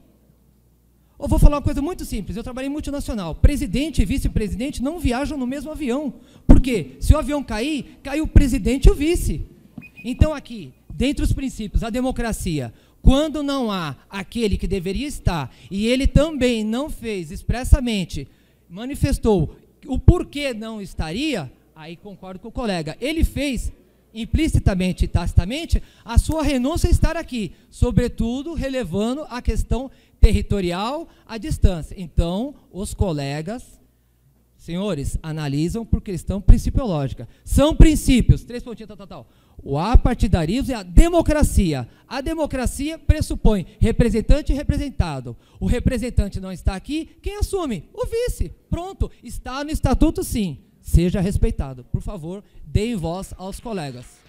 Eu vou falar uma coisa muito simples, eu trabalhei em multinacional, presidente e vice-presidente não viajam no mesmo avião, porque se o avião cair, cai o presidente e o vice. Então aqui, dentre os princípios, a democracia, quando não há aquele que deveria estar, e ele também não fez expressamente, manifestou o porquê não estaria, aí concordo com o colega, ele fez implicitamente e tacitamente a sua renúncia a estar aqui, sobretudo relevando a questão territorial à distância. Então, os colegas, senhores, analisam por questão principiológica. São princípios, 3 pontinhos, tal. O apartidarismo é a democracia. A democracia pressupõe representante e representado. O representante não está aqui, quem assume? O vice. Pronto, está no estatuto sim. Seja respeitado. Por favor, deem voz aos colegas.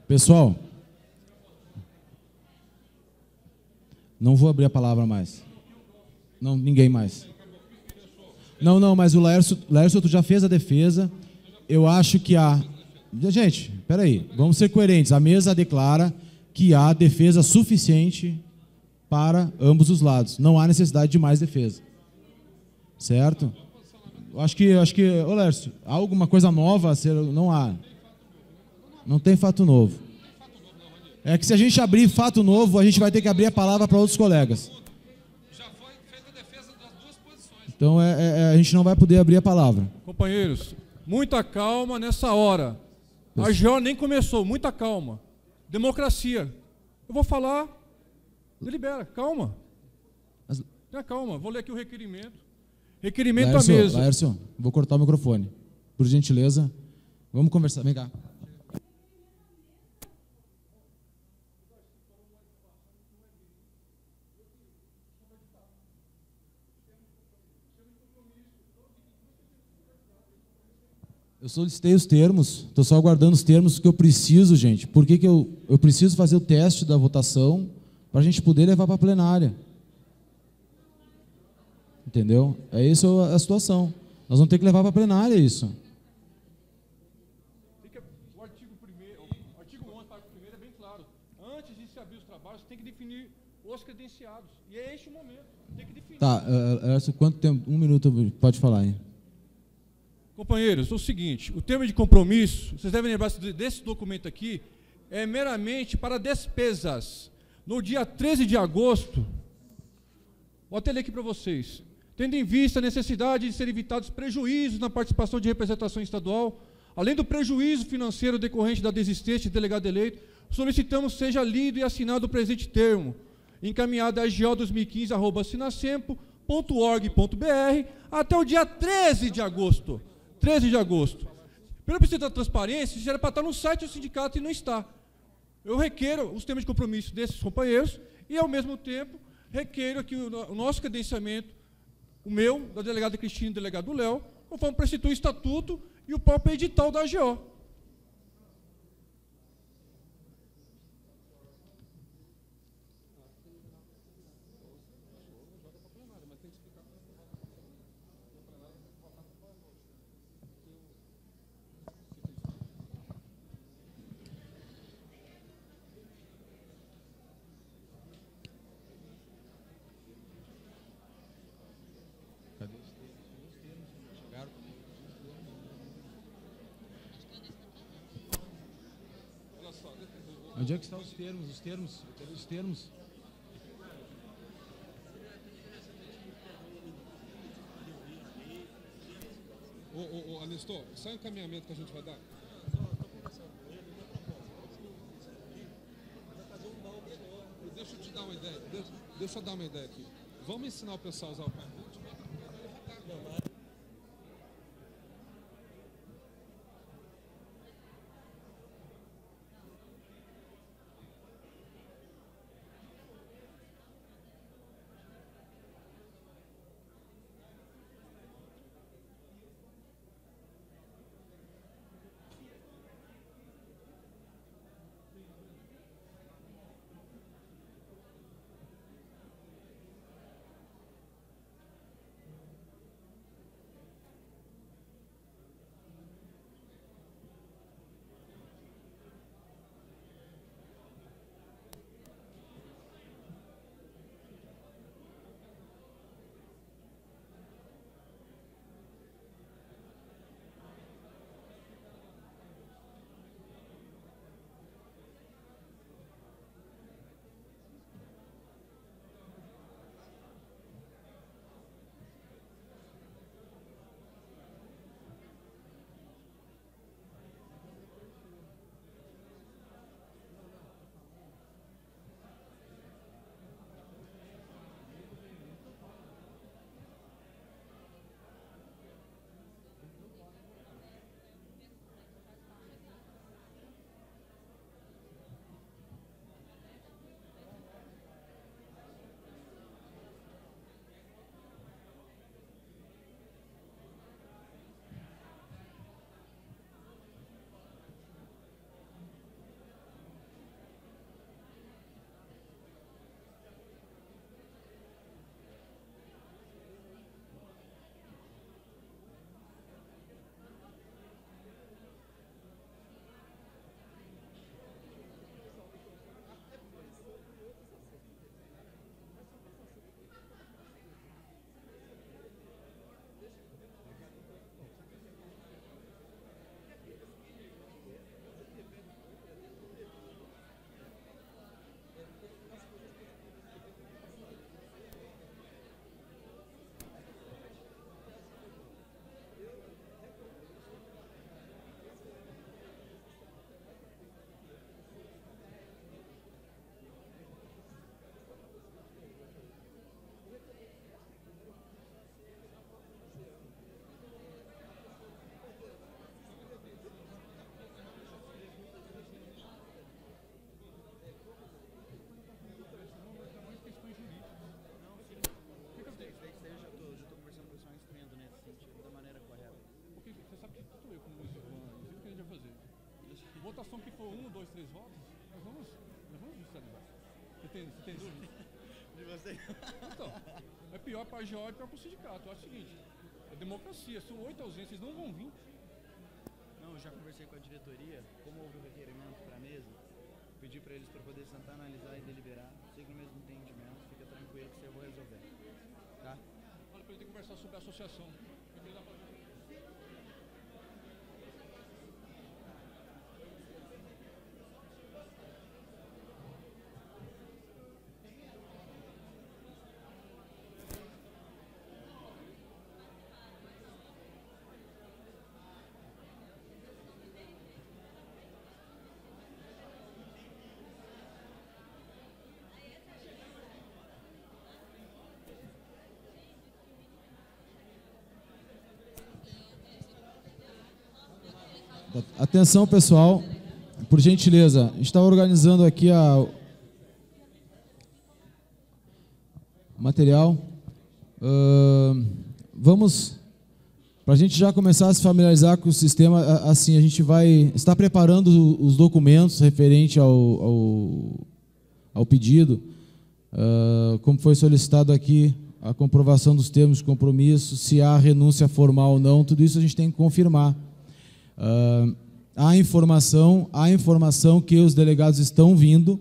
Pessoal, não vou abrir a palavra mais. Não, ninguém mais. Não, mas o Laércio, tu já fez a defesa. Eu acho que há... Gente, peraí, vamos ser coerentes. A mesa declara que há defesa suficiente para ambos os lados. Não há necessidade de mais defesa. Certo? Acho que, ô Laércio, há alguma coisa nova a ser... Não há. Não tem fato novo. É que se a gente abrir fato novo, a gente vai ter que abrir a palavra para outros colegas. Já foi feita a defesa das duas posições. Então a gente não vai poder abrir a palavra. Companheiros, muita calma nessa hora. A AGO nem começou, muita calma. Democracia. Eu vou falar, delibera, calma. Tenha calma, vou ler aqui o requerimento. Requerimento à mesa. Laércio, vou cortar o microfone. Por gentileza, vamos conversar. Vem cá. Eu solicitei os termos, estou só aguardando os termos que eu preciso, gente. Por que eu preciso fazer o teste da votação para a gente poder levar para a plenária? Entendeu? É isso a situação. Nós vamos ter que levar para a plenária isso. O artigo 11, parágrafo 1º é bem claro. Antes de se abrir os trabalhos, tem que definir os credenciados. E é este o momento. Tem que definir. Tá, quanto tempo? 1 minuto, pode falar aí. Companheiros, é o seguinte, o termo de compromisso, vocês devem lembrar desse documento aqui, é meramente para despesas. No dia 13 de agosto, vou até ler aqui para vocês, tendo em vista a necessidade de ser evitados prejuízos na participação de representação estadual, além do prejuízo financeiro decorrente da desistência de delegado eleito, solicitamos seja lido e assinado o presente termo, encaminhada a go2015@sinacempo.org.br até o dia 13 de agosto. 13 de agosto. Pelo princípio da transparência, isso era para estar no site do sindicato e não está. Eu requeiro os termos de compromisso desses companheiros e, ao mesmo tempo, requeiro aqui o nosso credenciamento, o meu, da delegada Cristina e do delegado Léo, conforme precitou o estatuto e o próprio edital da AGO. Onde é que estão os termos? Os termos? Eu quero os termos. Ô, Anestor, só o encaminhamento que a gente vai dar. Deixa eu te dar uma ideia. Deixa eu dar uma ideia aqui. Vamos ensinar o pessoal a usar o PowerPoint? Votação que for 1, 2, 3 votos, nós vamos judicializar. Você tem dúvida? De você? Então, é pior para a AGO e pior para o sindicato. Eu acho o seguinte, é democracia, são 8 ausências, eles não vão vir. Não, eu já conversei com a diretoria, como houve o requerimento para a mesa, pedi para eles para poder sentar, analisar e deliberar, siga o mesmo entendimento, fica tranquilo que eu vou resolver. Tá? Olha, para ele ter que conversar sobre a associação. Atenção, pessoal, por gentileza. A gente está organizando aqui o material. Vamos, para a gente já começar a se familiarizar com o sistema, assim, a gente vai estar preparando os documentos referente ao pedido, como foi solicitado aqui, a comprovação dos termos de compromisso, se há renúncia formal ou não, tudo isso a gente tem que confirmar. Há informação que os delegados estão vindo,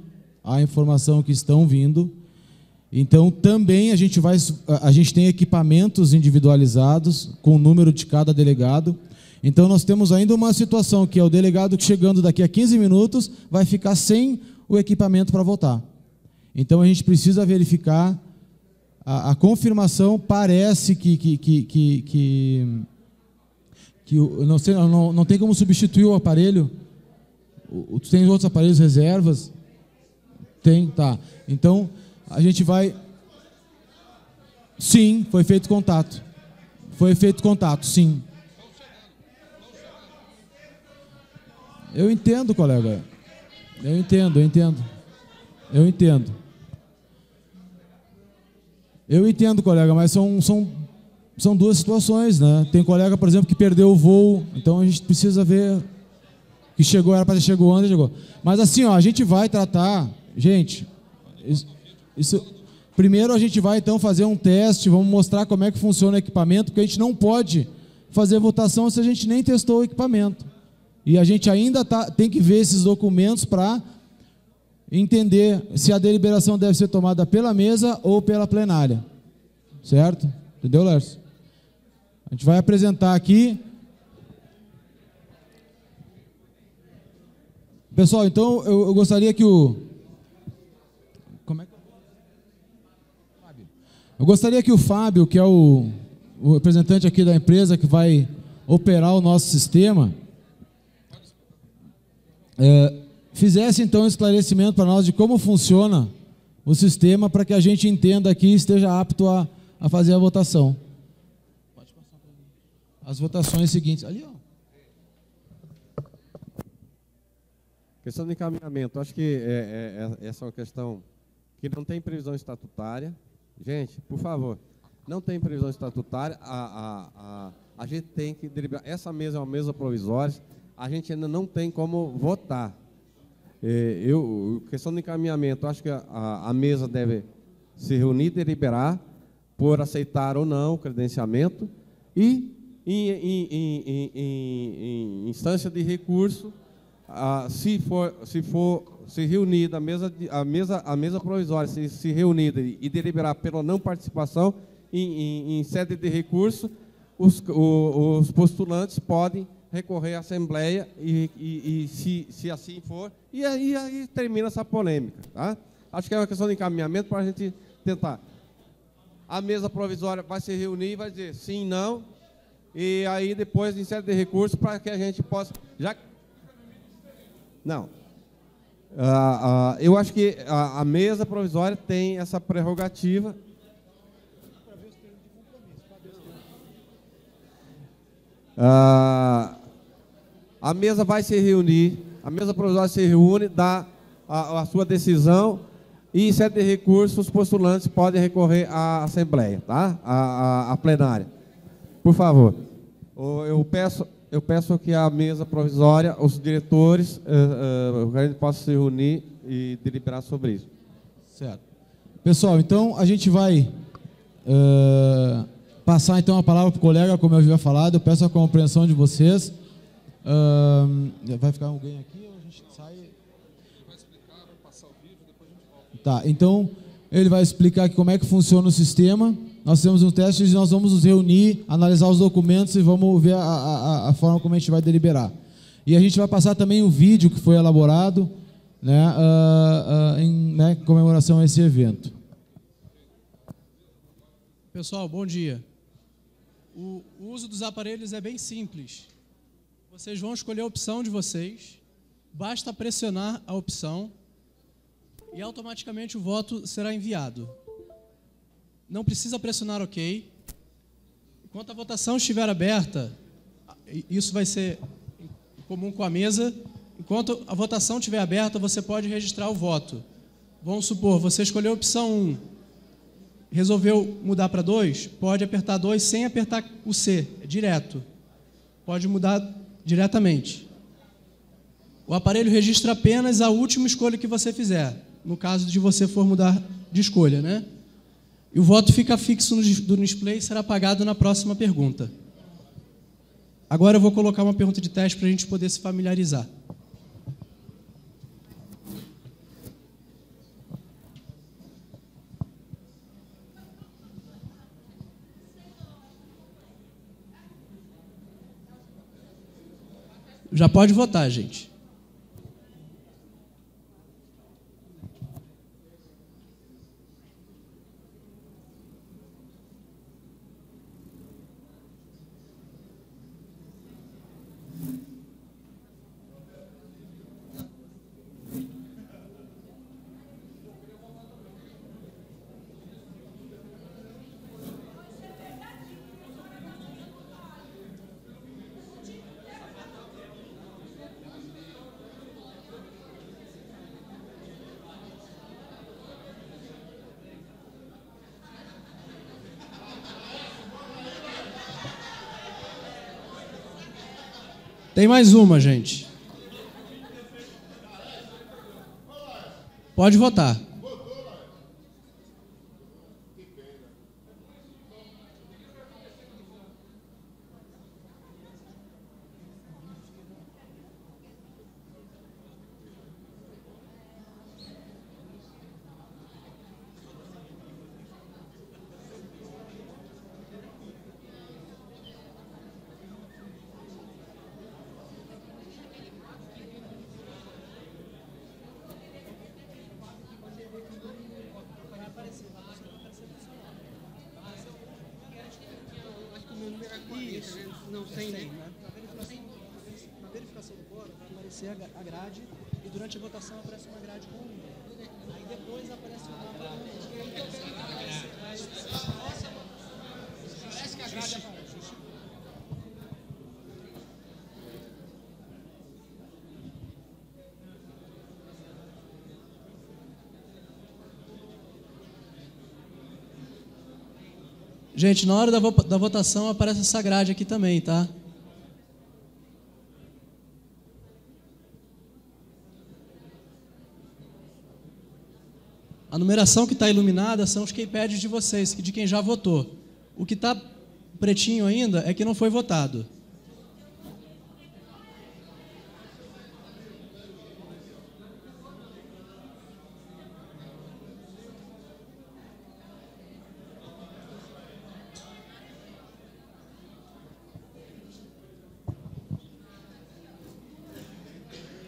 então também a gente tem equipamentos individualizados com o número de cada delegado. Então nós temos ainda uma situação que é o delegado que chegando daqui a 15 minutos vai ficar sem o equipamento para votar. Então a gente precisa verificar a confirmação. Parece que não tem como substituir o aparelho. Tem outros aparelhos reservas? Tem, tá. Então a gente vai... Sim, foi feito contato. Sim. Eu entendo, colega. Eu entendo, colega, mas são duas situações, né? Tem colega, por exemplo, que perdeu o voo, então a gente precisa ver que chegou, era para ter chegado antes, chegou. Mas assim, ó, a gente vai tratar, gente, primeiro a gente vai então fazer um teste, vamos mostrar como é que funciona o equipamento, porque a gente não pode fazer votação se a gente nem testou o equipamento. E a gente ainda tem que ver esses documentos para entender se a deliberação deve ser tomada pela mesa ou pela plenária. Certo? Entendeu, Lércio? A gente vai apresentar aqui. Pessoal, então eu gostaria que Eu gostaria que o Fábio, que é o representante aqui da empresa que vai operar o nosso sistema, fizesse então um esclarecimento para nós de como funciona o sistema, para que a gente entenda aqui e esteja apto a fazer a votação. Pode passar para mim. As votações seguintes. Ali, ó. Questão de encaminhamento. Acho que essa é uma questão que não tem previsão estatutária. Gente, por favor, não tem previsão estatutária. A gente tem que deliberar. Essa mesa é uma mesa provisória. A gente ainda não tem como votar. Questão de encaminhamento, acho que a mesa deve se reunir e deliberar por aceitar ou não o credenciamento e, em instância de recurso, se reunir a mesa provisória, se reunir e deliberar pela não participação em sede de recurso, os postulantes podem recorrer à Assembleia e se assim for, e aí termina essa polêmica. Tá? Acho que é uma questão de encaminhamento para a gente tentar. A mesa provisória vai se reunir e vai dizer sim, não, e aí depois em sede de recurso para que a gente possa... Não. Eu acho que a mesa provisória tem essa prerrogativa. A mesa vai se reunir, a mesa provisória se reúne, dá a sua decisão e, em sede de recurso, os postulantes podem recorrer à Assembleia, tá? À plenária. Por favor, eu peço que a mesa provisória, os diretores, a gente possa se reunir e deliberar sobre isso. Certo. Pessoal, então a gente vai passar então a palavra para o colega, como eu havia falado. Eu peço a compreensão de vocês. Vai ficar alguém aqui ou a gente sai? Ele vai explicar, vai passar o vídeo, depois a gente volta. Tá, então ele vai explicar aqui como é que funciona o sistema. Nós temos um teste e nós vamos nos reunir, analisar os documentos e vamos ver a forma como a gente vai deliberar. E a gente vai passar também o vídeo que foi elaborado, né, em comemoração a esse evento. Pessoal, bom dia. O uso dos aparelhos é bem simples. Vocês vão escolher a opção de vocês, basta pressionar a opção e automaticamente o voto será enviado. Não precisa pressionar OK. Enquanto a votação estiver aberta, isso vai ser comum com a mesa. Enquanto a votação estiver aberta, você pode registrar o voto. Vamos supor, você escolheu a opção 1, resolveu mudar para 2, pode apertar 2 sem apertar o C, é direto. Pode mudar diretamente. O aparelho registra apenas a última escolha que você fizer, no caso de você for mudar de escolha, né? E o voto fica fixo no display e será apagado na próxima pergunta. Agora eu vou colocar uma pergunta de teste para a gente poder se familiarizar. Já pode votar, gente. Tem mais uma, gente. Pode votar. Isso, não tem nem. Na verificação do quórum vai aparecer a grade e durante a votação aparece uma grade com o número. Aí depois aparece o mapa. Parece que a grade aparece. Gente, na hora da votação aparece essa grade aqui também, tá? A numeração que está iluminada são os keypads de vocês, de quem já votou. O que está pretinho ainda é que não foi votado.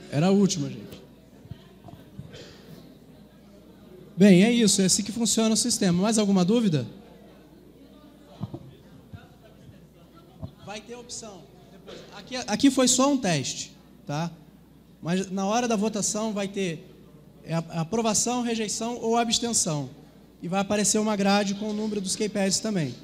Era a última, gente. Bem, é isso. É assim que funciona o sistema. Mais alguma dúvida? Vai ter opção. Aqui foi só um teste, tá? Mas na hora da votação vai ter aprovação, rejeição ou abstenção. E vai aparecer uma grade com o número dos keypads também.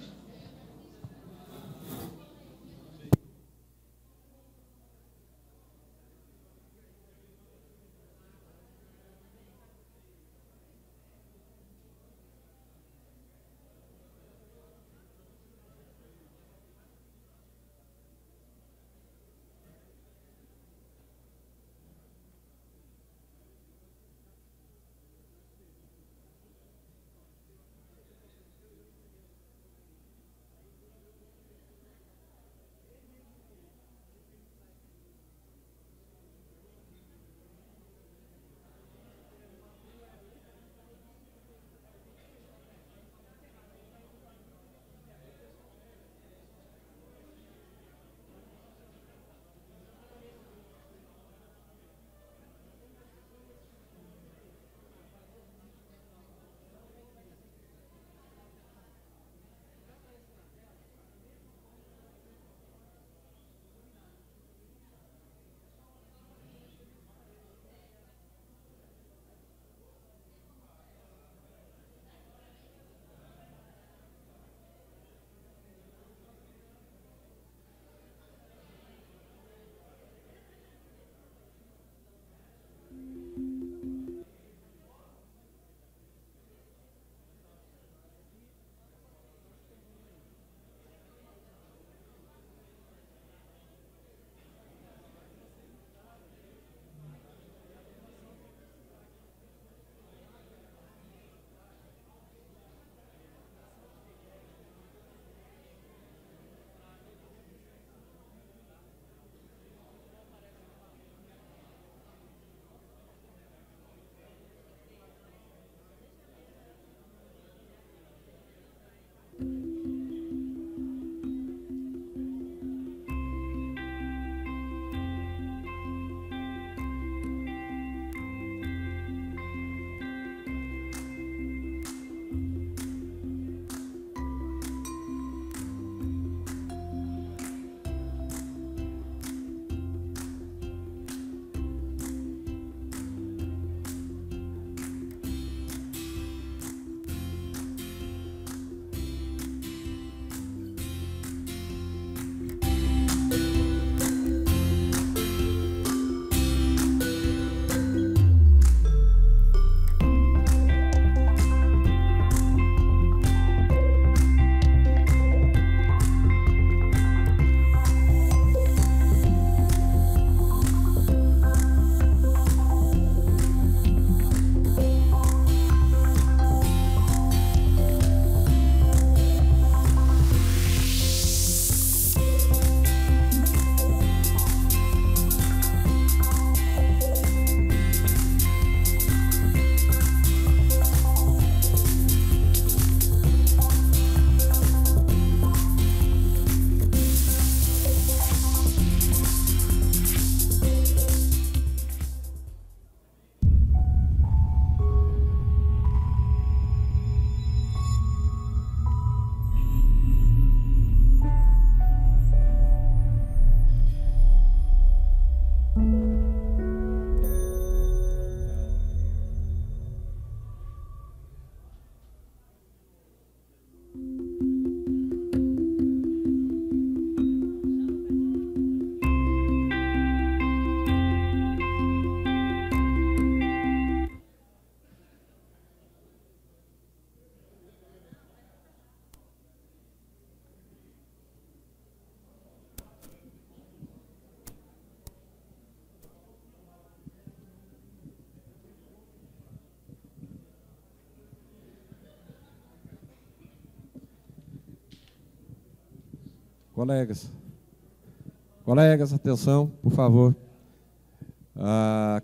Colegas, atenção, por favor.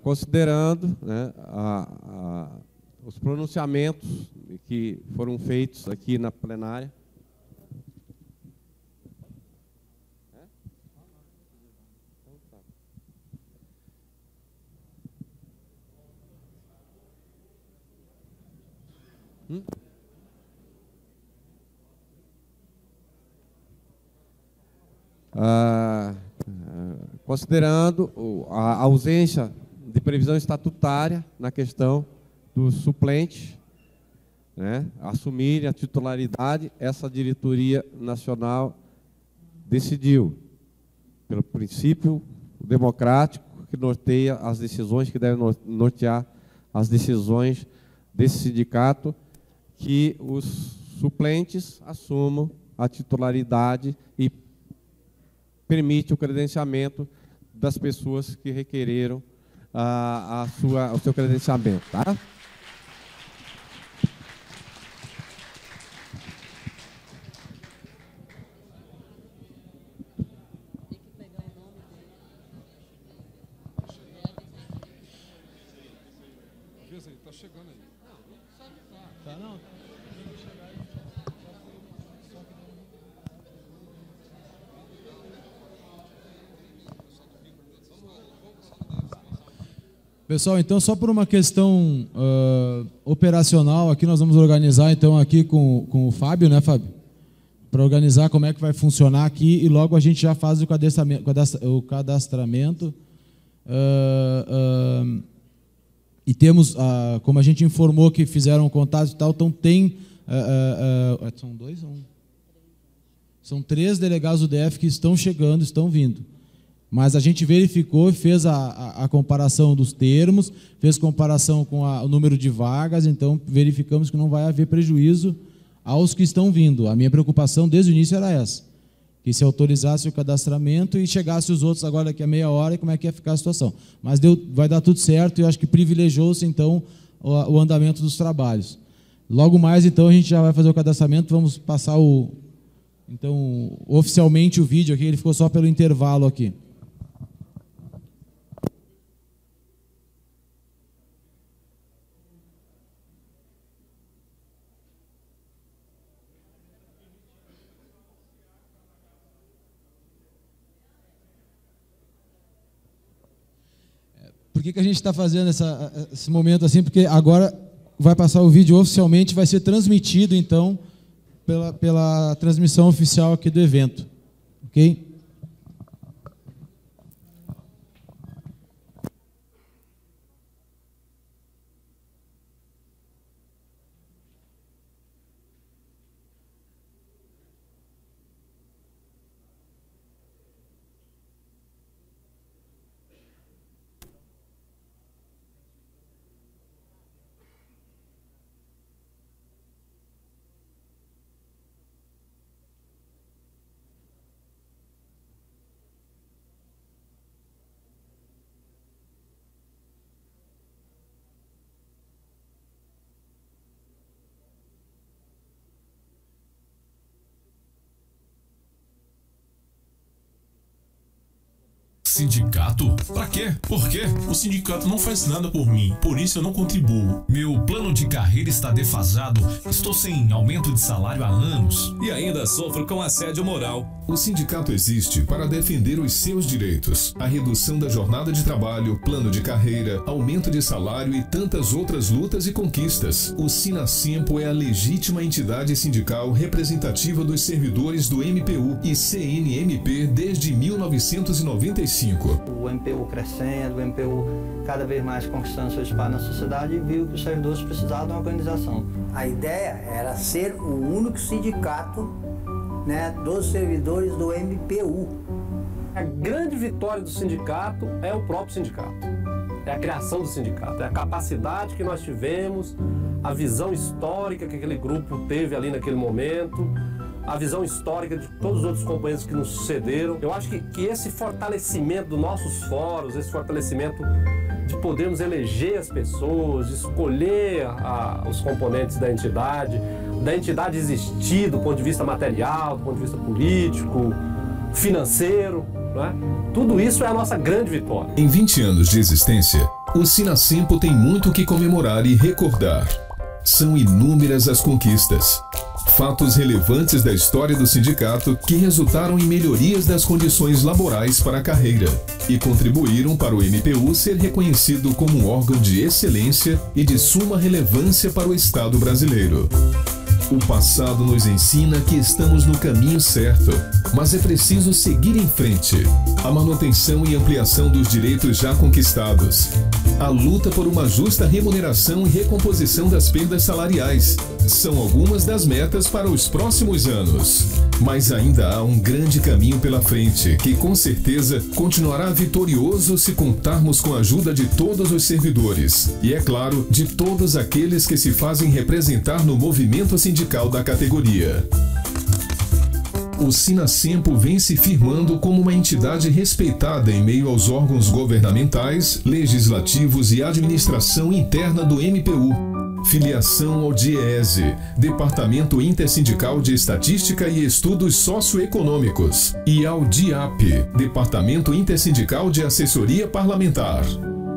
Considerando, né, os pronunciamentos que foram feitos aqui na plenária, considerando a ausência de previsão estatutária na questão dos suplentes, né, assumirem a titularidade, essa diretoria nacional decidiu, pelo princípio democrático que norteia as decisões, que deve nortear as decisões desse sindicato, que os suplentes assumam a titularidade e permite o credenciamento das pessoas que requereram o seu credenciamento. Tá? Está chegando aí. Tá, não. Pessoal, então só por uma questão operacional, aqui nós vamos organizar então aqui com o Fábio, né, Fábio? Para organizar como é que vai funcionar aqui e logo a gente já faz o cadastramento. E temos, como a gente informou que fizeram contato e tal, então tem... são dois ou um? São 3 delegados do DF que estão chegando, estão vindo. Mas a gente verificou e fez a comparação dos termos, fez comparação com o número de vagas, então verificamos que não vai haver prejuízo aos que estão vindo. A minha preocupação desde o início era essa, que se autorizasse o cadastramento e chegasse os outros agora daqui a meia hora, e como é que ia ficar a situação. Mas vai dar tudo certo e eu acho que privilegiou-se, então, o andamento dos trabalhos. Logo mais, então, a gente já vai fazer o cadastramento, vamos passar então, oficialmente o vídeo aqui, ele ficou só pelo intervalo aqui. Por que a gente está fazendo esse momento assim? Porque agora vai passar o vídeo oficialmente, vai ser transmitido, então, pela transmissão oficial aqui do evento. Ok? Sindicato? Pra quê? Por quê? O sindicato não faz nada por mim, por isso eu não contribuo. Meu plano de carreira está defasado, estou sem aumento de salário há anos. E ainda sofro com assédio moral. O sindicato existe para defender os seus direitos. A redução da jornada de trabalho, plano de carreira, aumento de salário e tantas outras lutas e conquistas. O Sinasempo é a legítima entidade sindical representativa dos servidores do MPU e CNMP desde 1995. O MPU crescendo, o MPU cada vez mais conquistando seu espaço na sociedade e viu que os servidores precisavam de uma organização. A ideia era ser o único sindicato, né, dos servidores do MPU. A grande vitória do sindicato é o próprio sindicato. É a criação do sindicato, é a capacidade que nós tivemos, a visão histórica que aquele grupo teve ali naquele momento, a visão histórica de todos os outros companheiros que nos sucederam. Eu acho que esse fortalecimento dos nossos fóruns, esse fortalecimento de podermos eleger as pessoas, de escolher os componentes da entidade existir do ponto de vista material, do ponto de vista político, financeiro, não é? Tudo isso é a nossa grande vitória. Em 20 anos de existência, o Sinasempo tem muito o que comemorar e recordar. São inúmeras as conquistas, fatos relevantes da história do sindicato que resultaram em melhorias das condições laborais para a carreira e contribuíram para o MPU ser reconhecido como um órgão de excelência e de suma relevância para o Estado brasileiro. O passado nos ensina que estamos no caminho certo, mas é preciso seguir em frente. A manutenção e ampliação dos direitos já conquistados. A luta por uma justa remuneração e recomposição das perdas salariais. São algumas das metas para os próximos anos. Mas ainda há um grande caminho pela frente, que com certeza continuará vitorioso se contarmos com a ajuda de todos os servidores. E, é claro, de todos aqueles que se fazem representar no movimento sindical da categoria. O Sinasempo vem se firmando como uma entidade respeitada em meio aos órgãos governamentais, legislativos e administração interna do MPU. Filiação ao DIEESE, Departamento Intersindical de Estatística e Estudos Socioeconômicos, e ao DIAP, Departamento Intersindical de Assessoria Parlamentar.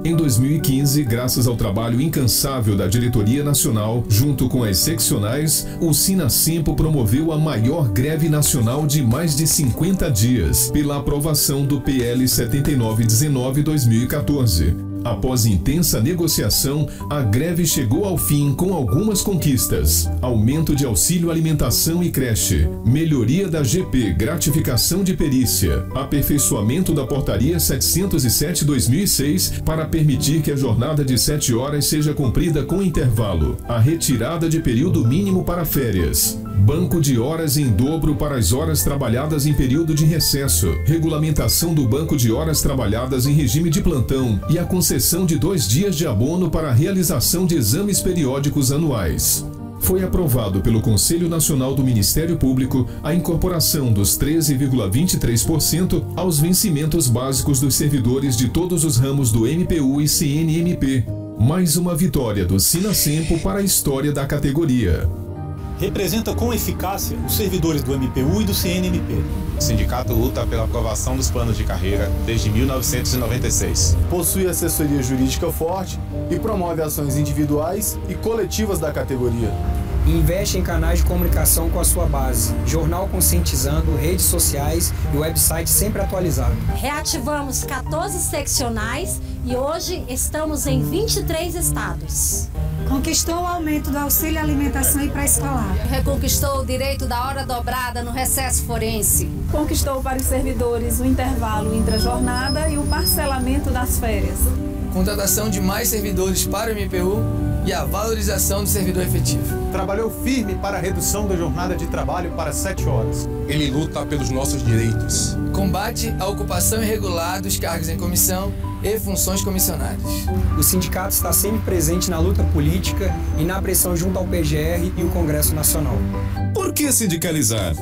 Em 2015, graças ao trabalho incansável da Diretoria Nacional, junto com as seccionais, o Sinasempo promoveu a maior greve nacional de mais de 50 dias, pela aprovação do PL 7919/2014. Após intensa negociação, a greve chegou ao fim com algumas conquistas: aumento de auxílio alimentação e creche, melhoria da GP, gratificação de perícia, aperfeiçoamento da portaria 707/2006 para permitir que a jornada de 7 horas seja cumprida com intervalo, a retirada de período mínimo para férias, banco de horas em dobro para as horas trabalhadas em período de recesso, regulamentação do banco de horas trabalhadas em regime de plantão e a concessão de 2 dias de abono para a realização de exames periódicos anuais. Foi aprovado pelo Conselho Nacional do Ministério Público a incorporação dos 13,23% aos vencimentos básicos dos servidores de todos os ramos do MPU e CNMP. Mais uma vitória do Sinasempo para a história da categoria. Representa com eficácia os servidores do MPU e do CNMP. O sindicato luta pela aprovação dos planos de carreira desde 1996. Possui assessoria jurídica forte e promove ações individuais e coletivas da categoria. Investe em canais de comunicação com a sua base, jornal conscientizando, redes sociais e website sempre atualizado. Reativamos 14 seccionais e hoje estamos em 23 estados. Conquistou o aumento do auxílio alimentação e pré-escolar. Reconquistou o direito da hora dobrada no recesso forense. Conquistou para os servidores o intervalo intra-jornada e o parcelamento das férias. Contratação de mais servidores para o MPU e a valorização do servidor efetivo. Trabalhou firme para a redução da jornada de trabalho para 7 horas. Ele luta pelos nossos direitos. Combate a ocupação irregular dos cargos em comissão e funções comissionadas. O sindicato está sempre presente na luta política e na pressão junto ao PGR e o Congresso Nacional. Por que sindicalizar?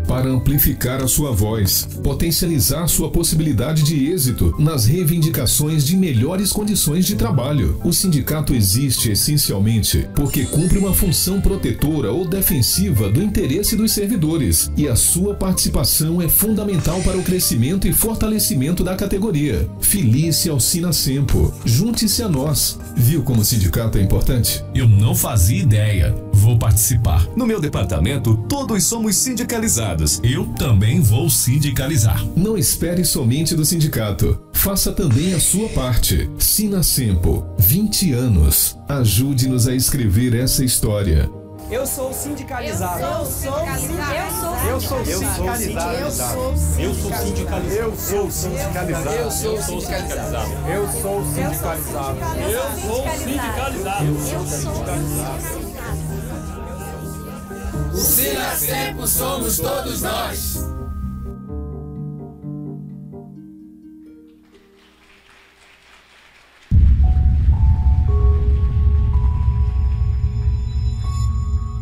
Para amplificar a sua voz, potencializar sua possibilidade de êxito nas reivindicações de melhores condições de trabalho. O sindicato existe essencialmente porque cumpre uma função protetora ou defensiva do interesse dos servidores, e a sua participação é fundamental para o crescimento e fortalecimento da categoria. Filie-se ao Sinasempo. Junte-se a nós. Viu como o sindicato é importante? Eu não fazia ideia. Vou participar. No meu departamento, todos somos sindicalizados. Eu também vou sindicalizar. Não espere somente do sindicato. Faça também a sua parte. Sinasempo, 20 anos. Ajude-nos a escrever essa história. Eu sou sindicalizado. Eu sou sindicalizado. Eu sou sindicalizado. Eu sou sindicalizado. Eu sou sindicalizado. Eu sou sindicalizado. Eu sou sindicalizado. Eu sou sindicalizado. Eu sou sindicalizado. O Sinasempo somos todos nós.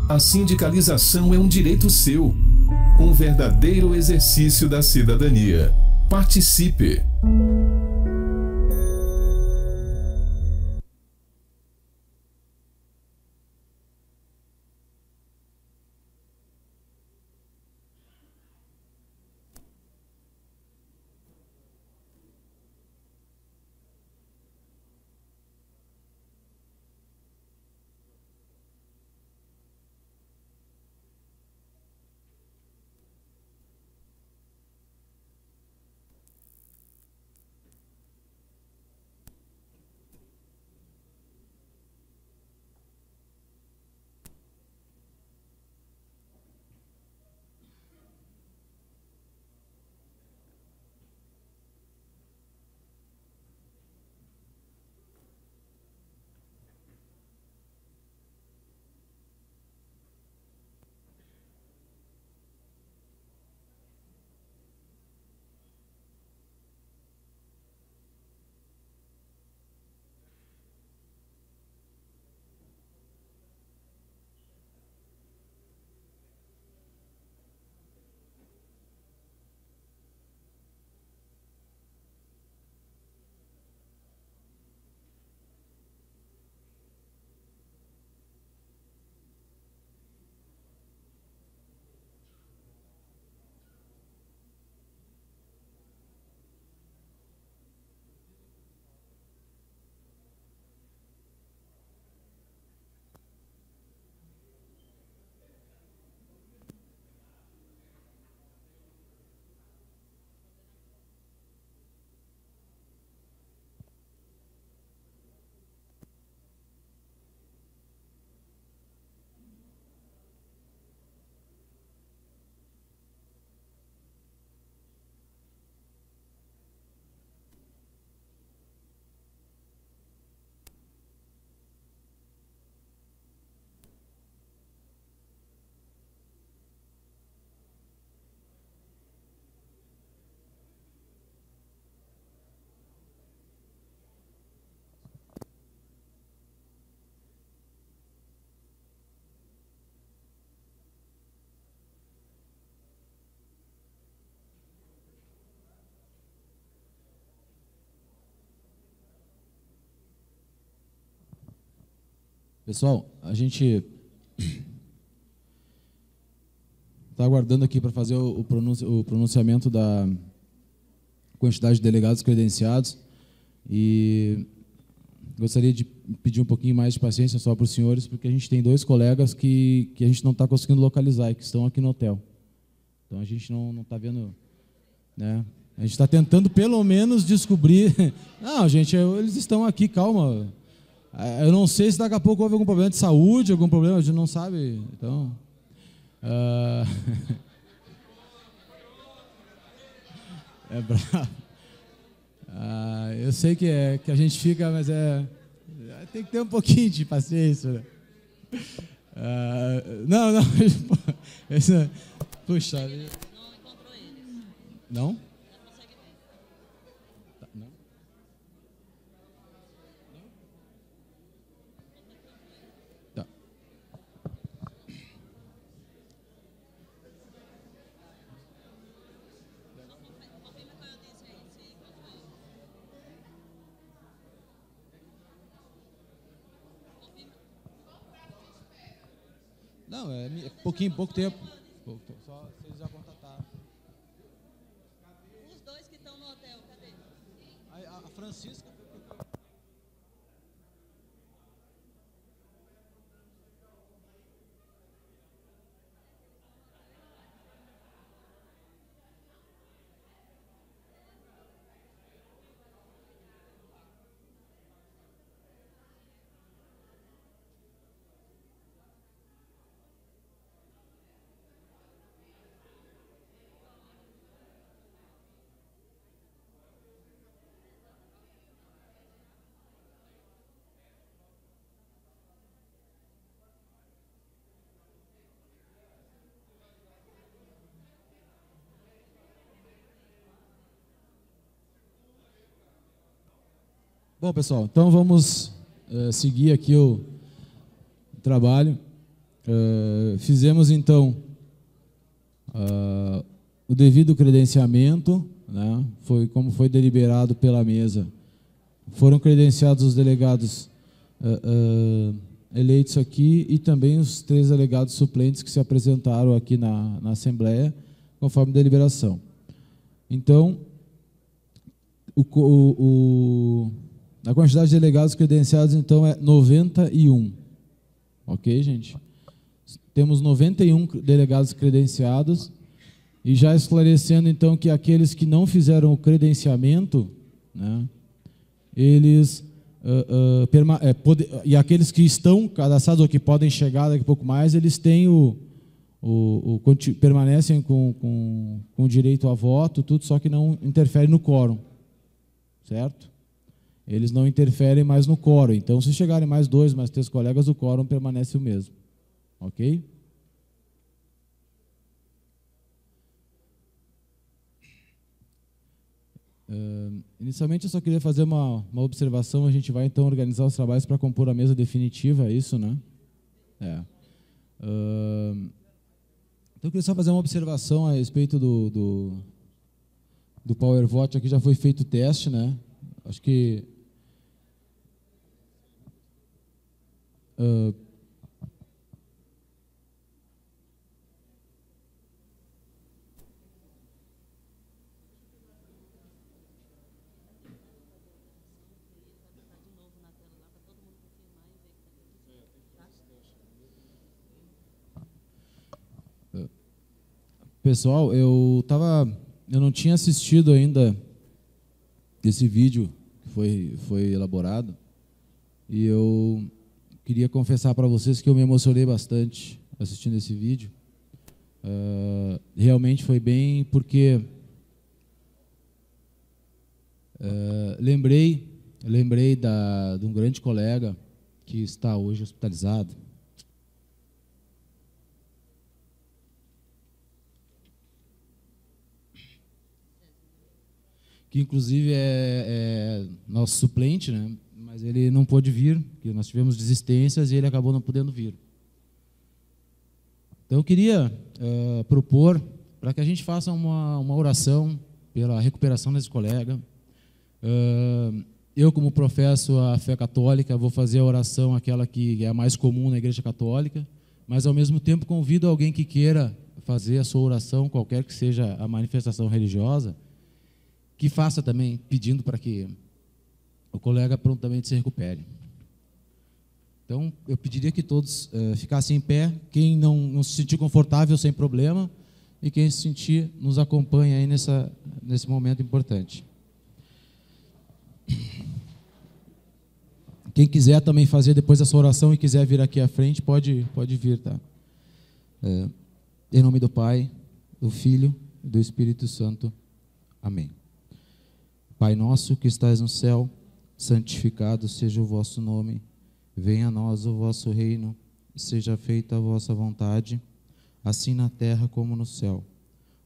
A sindicalização é um direito seu, um verdadeiro exercício da cidadania. Participe! Pessoal, a gente está aguardando aqui para fazer o pronunciamento da quantidade de delegados credenciados e gostaria de pedir um pouquinho mais de paciência só para os senhores, porque a gente tem 2 colegas que a gente não está conseguindo localizar e que estão aqui no hotel. Então a gente não está vendo, né? A gente está tentando pelo menos descobrir. Não, gente, eles estão aqui, calma. Eu não sei se daqui a pouco houve algum problema de saúde, algum problema, a gente não sabe. Então, é bravo. Eu sei que a gente fica, mas tem que ter um pouquinho de paciência. Né? Não. Puxa. Não? Não? Tá. Não, é pouco tempo. Só vocês já contataram. Os 2 que estão no hotel, cadê? A Francisca. Bom, pessoal, então vamos seguir aqui o trabalho. Fizemos, então, o devido credenciamento, né? Como foi deliberado pela mesa. Foram credenciados os delegados eleitos aqui e também os 3 delegados suplentes que se apresentaram aqui na Assembleia, conforme deliberação. Então, a quantidade de delegados credenciados, então, é 91. Ok, gente? Temos 91 delegados credenciados e já esclarecendo, então, que aqueles que não fizeram o credenciamento, né, eles... e aqueles que estão cadastrados ou que podem chegar daqui a pouco mais, eles têm permanecem com direito a voto, tudo, só que não interfere no quórum. Certo? Eles não interferem mais no quórum. Então, se chegarem mais 2, mais 3 colegas, o quórum permanece o mesmo. Ok? Inicialmente, eu só queria fazer uma observação. A gente vai, então, organizar os trabalhos para compor a mesa definitiva, é isso, né? Então, eu queria só fazer uma observação a respeito do Power Vote. Aqui já foi feito o teste, né? Acho que pessoal, eu não tinha assistido ainda esse vídeo que foi elaborado e eu queria confessar para vocês que eu me emocionei bastante assistindo esse vídeo. Realmente foi bem, porque lembrei de um grande colega que está hoje hospitalizado. Que inclusive é nosso suplente, né? Mas ele não pôde vir, porque nós tivemos desistências e ele acabou não podendo vir. Então eu queria propor para que a gente faça uma oração pela recuperação desse colega, Eu, como professo a fé católica, vou fazer a oração, aquela que é a mais comum na Igreja Católica, mas, ao mesmo tempo, convido alguém que queira fazer a sua oração, qualquer que seja a manifestação religiosa, que faça também, pedindo para que o colega prontamente se recupere. Então, eu pediria que todos ficassem em pé. Quem não se sentir confortável, sem problema, e quem se sentir, nos acompanhe aí nesse momento importante. Quem quiser também fazer depois dessa oração e quiser vir aqui à frente, pode vir, tá? Em nome do Pai, do Filho e do Espírito Santo. Amém. Pai nosso que estais no céu, santificado seja o vosso nome. Venha a nós o vosso reino, seja feita a vossa vontade, assim na terra como no céu.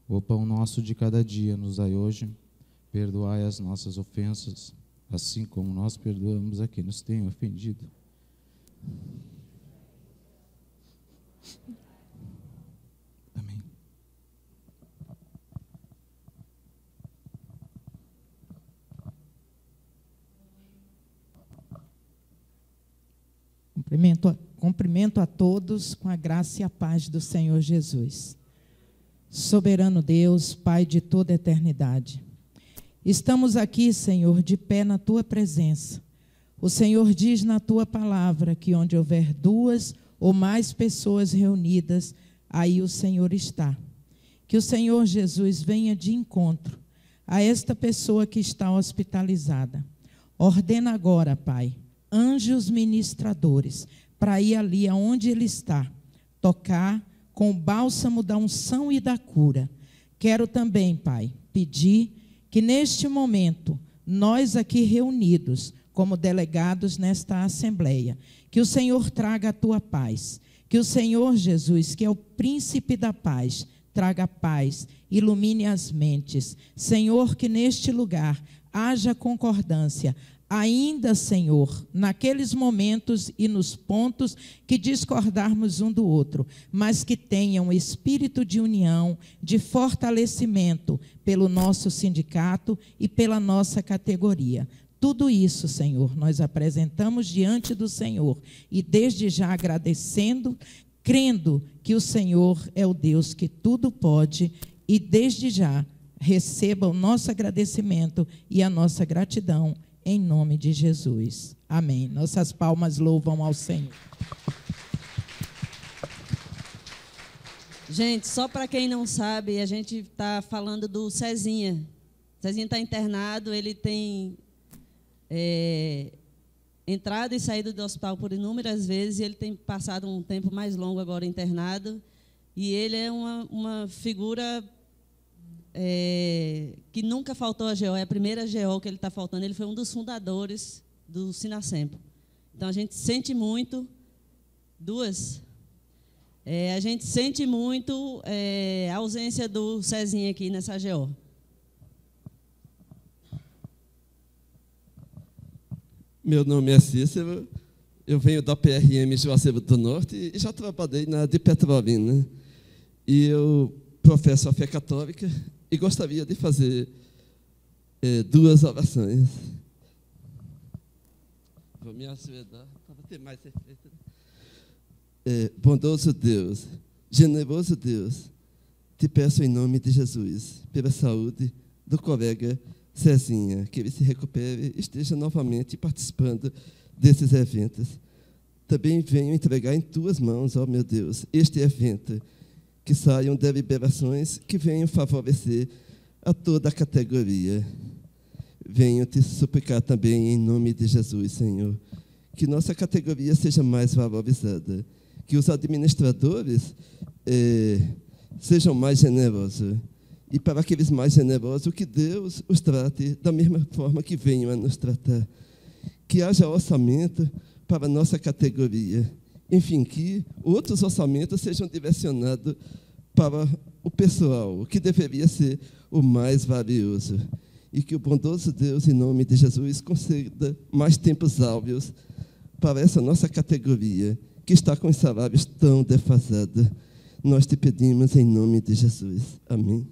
O pão nosso de cada dia nos dai hoje, perdoai as nossas ofensas, assim como nós perdoamos a quem nos tem ofendido. Amém. Cumprimento a todos com a graça e a paz do Senhor Jesus. Soberano Deus, Pai de toda a eternidade, estamos aqui, Senhor, de pé na Tua presença. O Senhor diz na Tua palavra que onde houver 2 ou mais pessoas reunidas, aí o Senhor está. Que o Senhor Jesus venha de encontro a esta pessoa que está hospitalizada. Ordena agora, Pai, anjos ministradores, para ir ali aonde ele está, tocar com o bálsamo da unção e da cura. Quero também, Pai, pedir que neste momento, nós aqui reunidos, como delegados nesta assembleia, que o Senhor traga a Tua paz, que o Senhor Jesus, que é o príncipe da paz, traga paz, ilumine as mentes. Senhor, que neste lugar haja concordância, ainda, Senhor, naqueles momentos e nos pontos que discordarmos um do outro, mas que tenha um espírito de união, de fortalecimento pelo nosso sindicato e pela nossa categoria. Tudo isso, Senhor, nós apresentamos diante do Senhor e desde já agradecendo, crendo que o Senhor é o Deus que tudo pode e desde já receba o nosso agradecimento e a nossa gratidão em nome de Jesus. Amém. Nossas palmas louvam ao Senhor. Gente, só para quem não sabe, a gente está falando do Cezinha. Cezinha está internado, ele tem entrado e saído do hospital por inúmeras vezes, e ele tem passado um tempo mais longo agora internado, e ele é uma figura que nunca faltou a GO, é a primeira GO que ele está faltando. Ele foi um dos fundadores do Sinasempo. Então, a gente sente muito, a gente sente muito a ausência do Cezinha aqui nessa GO. Meu nome é Cícero, eu venho da PRM Juazeiro do Norte e já trabalhei na de Petrolina. E eu professo a fé católica e gostaria de fazer 2 orações. Vou me ajudar para ter mais efeito. Bondoso Deus, generoso Deus, te peço em nome de Jesus, pela saúde do colega Cezinha, que ele se recupere e esteja novamente participando desses eventos. Também venho entregar em Tuas mãos, ó meu Deus, este evento, que saiam deliberações que venham favorecer a toda a categoria. Venho te suplicar também em nome de Jesus, Senhor, que nossa categoria seja mais valorizada, que os administradores sejam mais generosos, e para aqueles mais generosos, que Deus os trate da mesma forma que venham a nos tratar. Que haja orçamento para a nossa categoria. Enfim, que outros orçamentos sejam direcionados para o pessoal, o que deveria ser o mais valioso. E que o bondoso Deus, em nome de Jesus, conceda mais tempos áureos para essa nossa categoria, que está com os salários tão defasados. Nós te pedimos em nome de Jesus. Amém.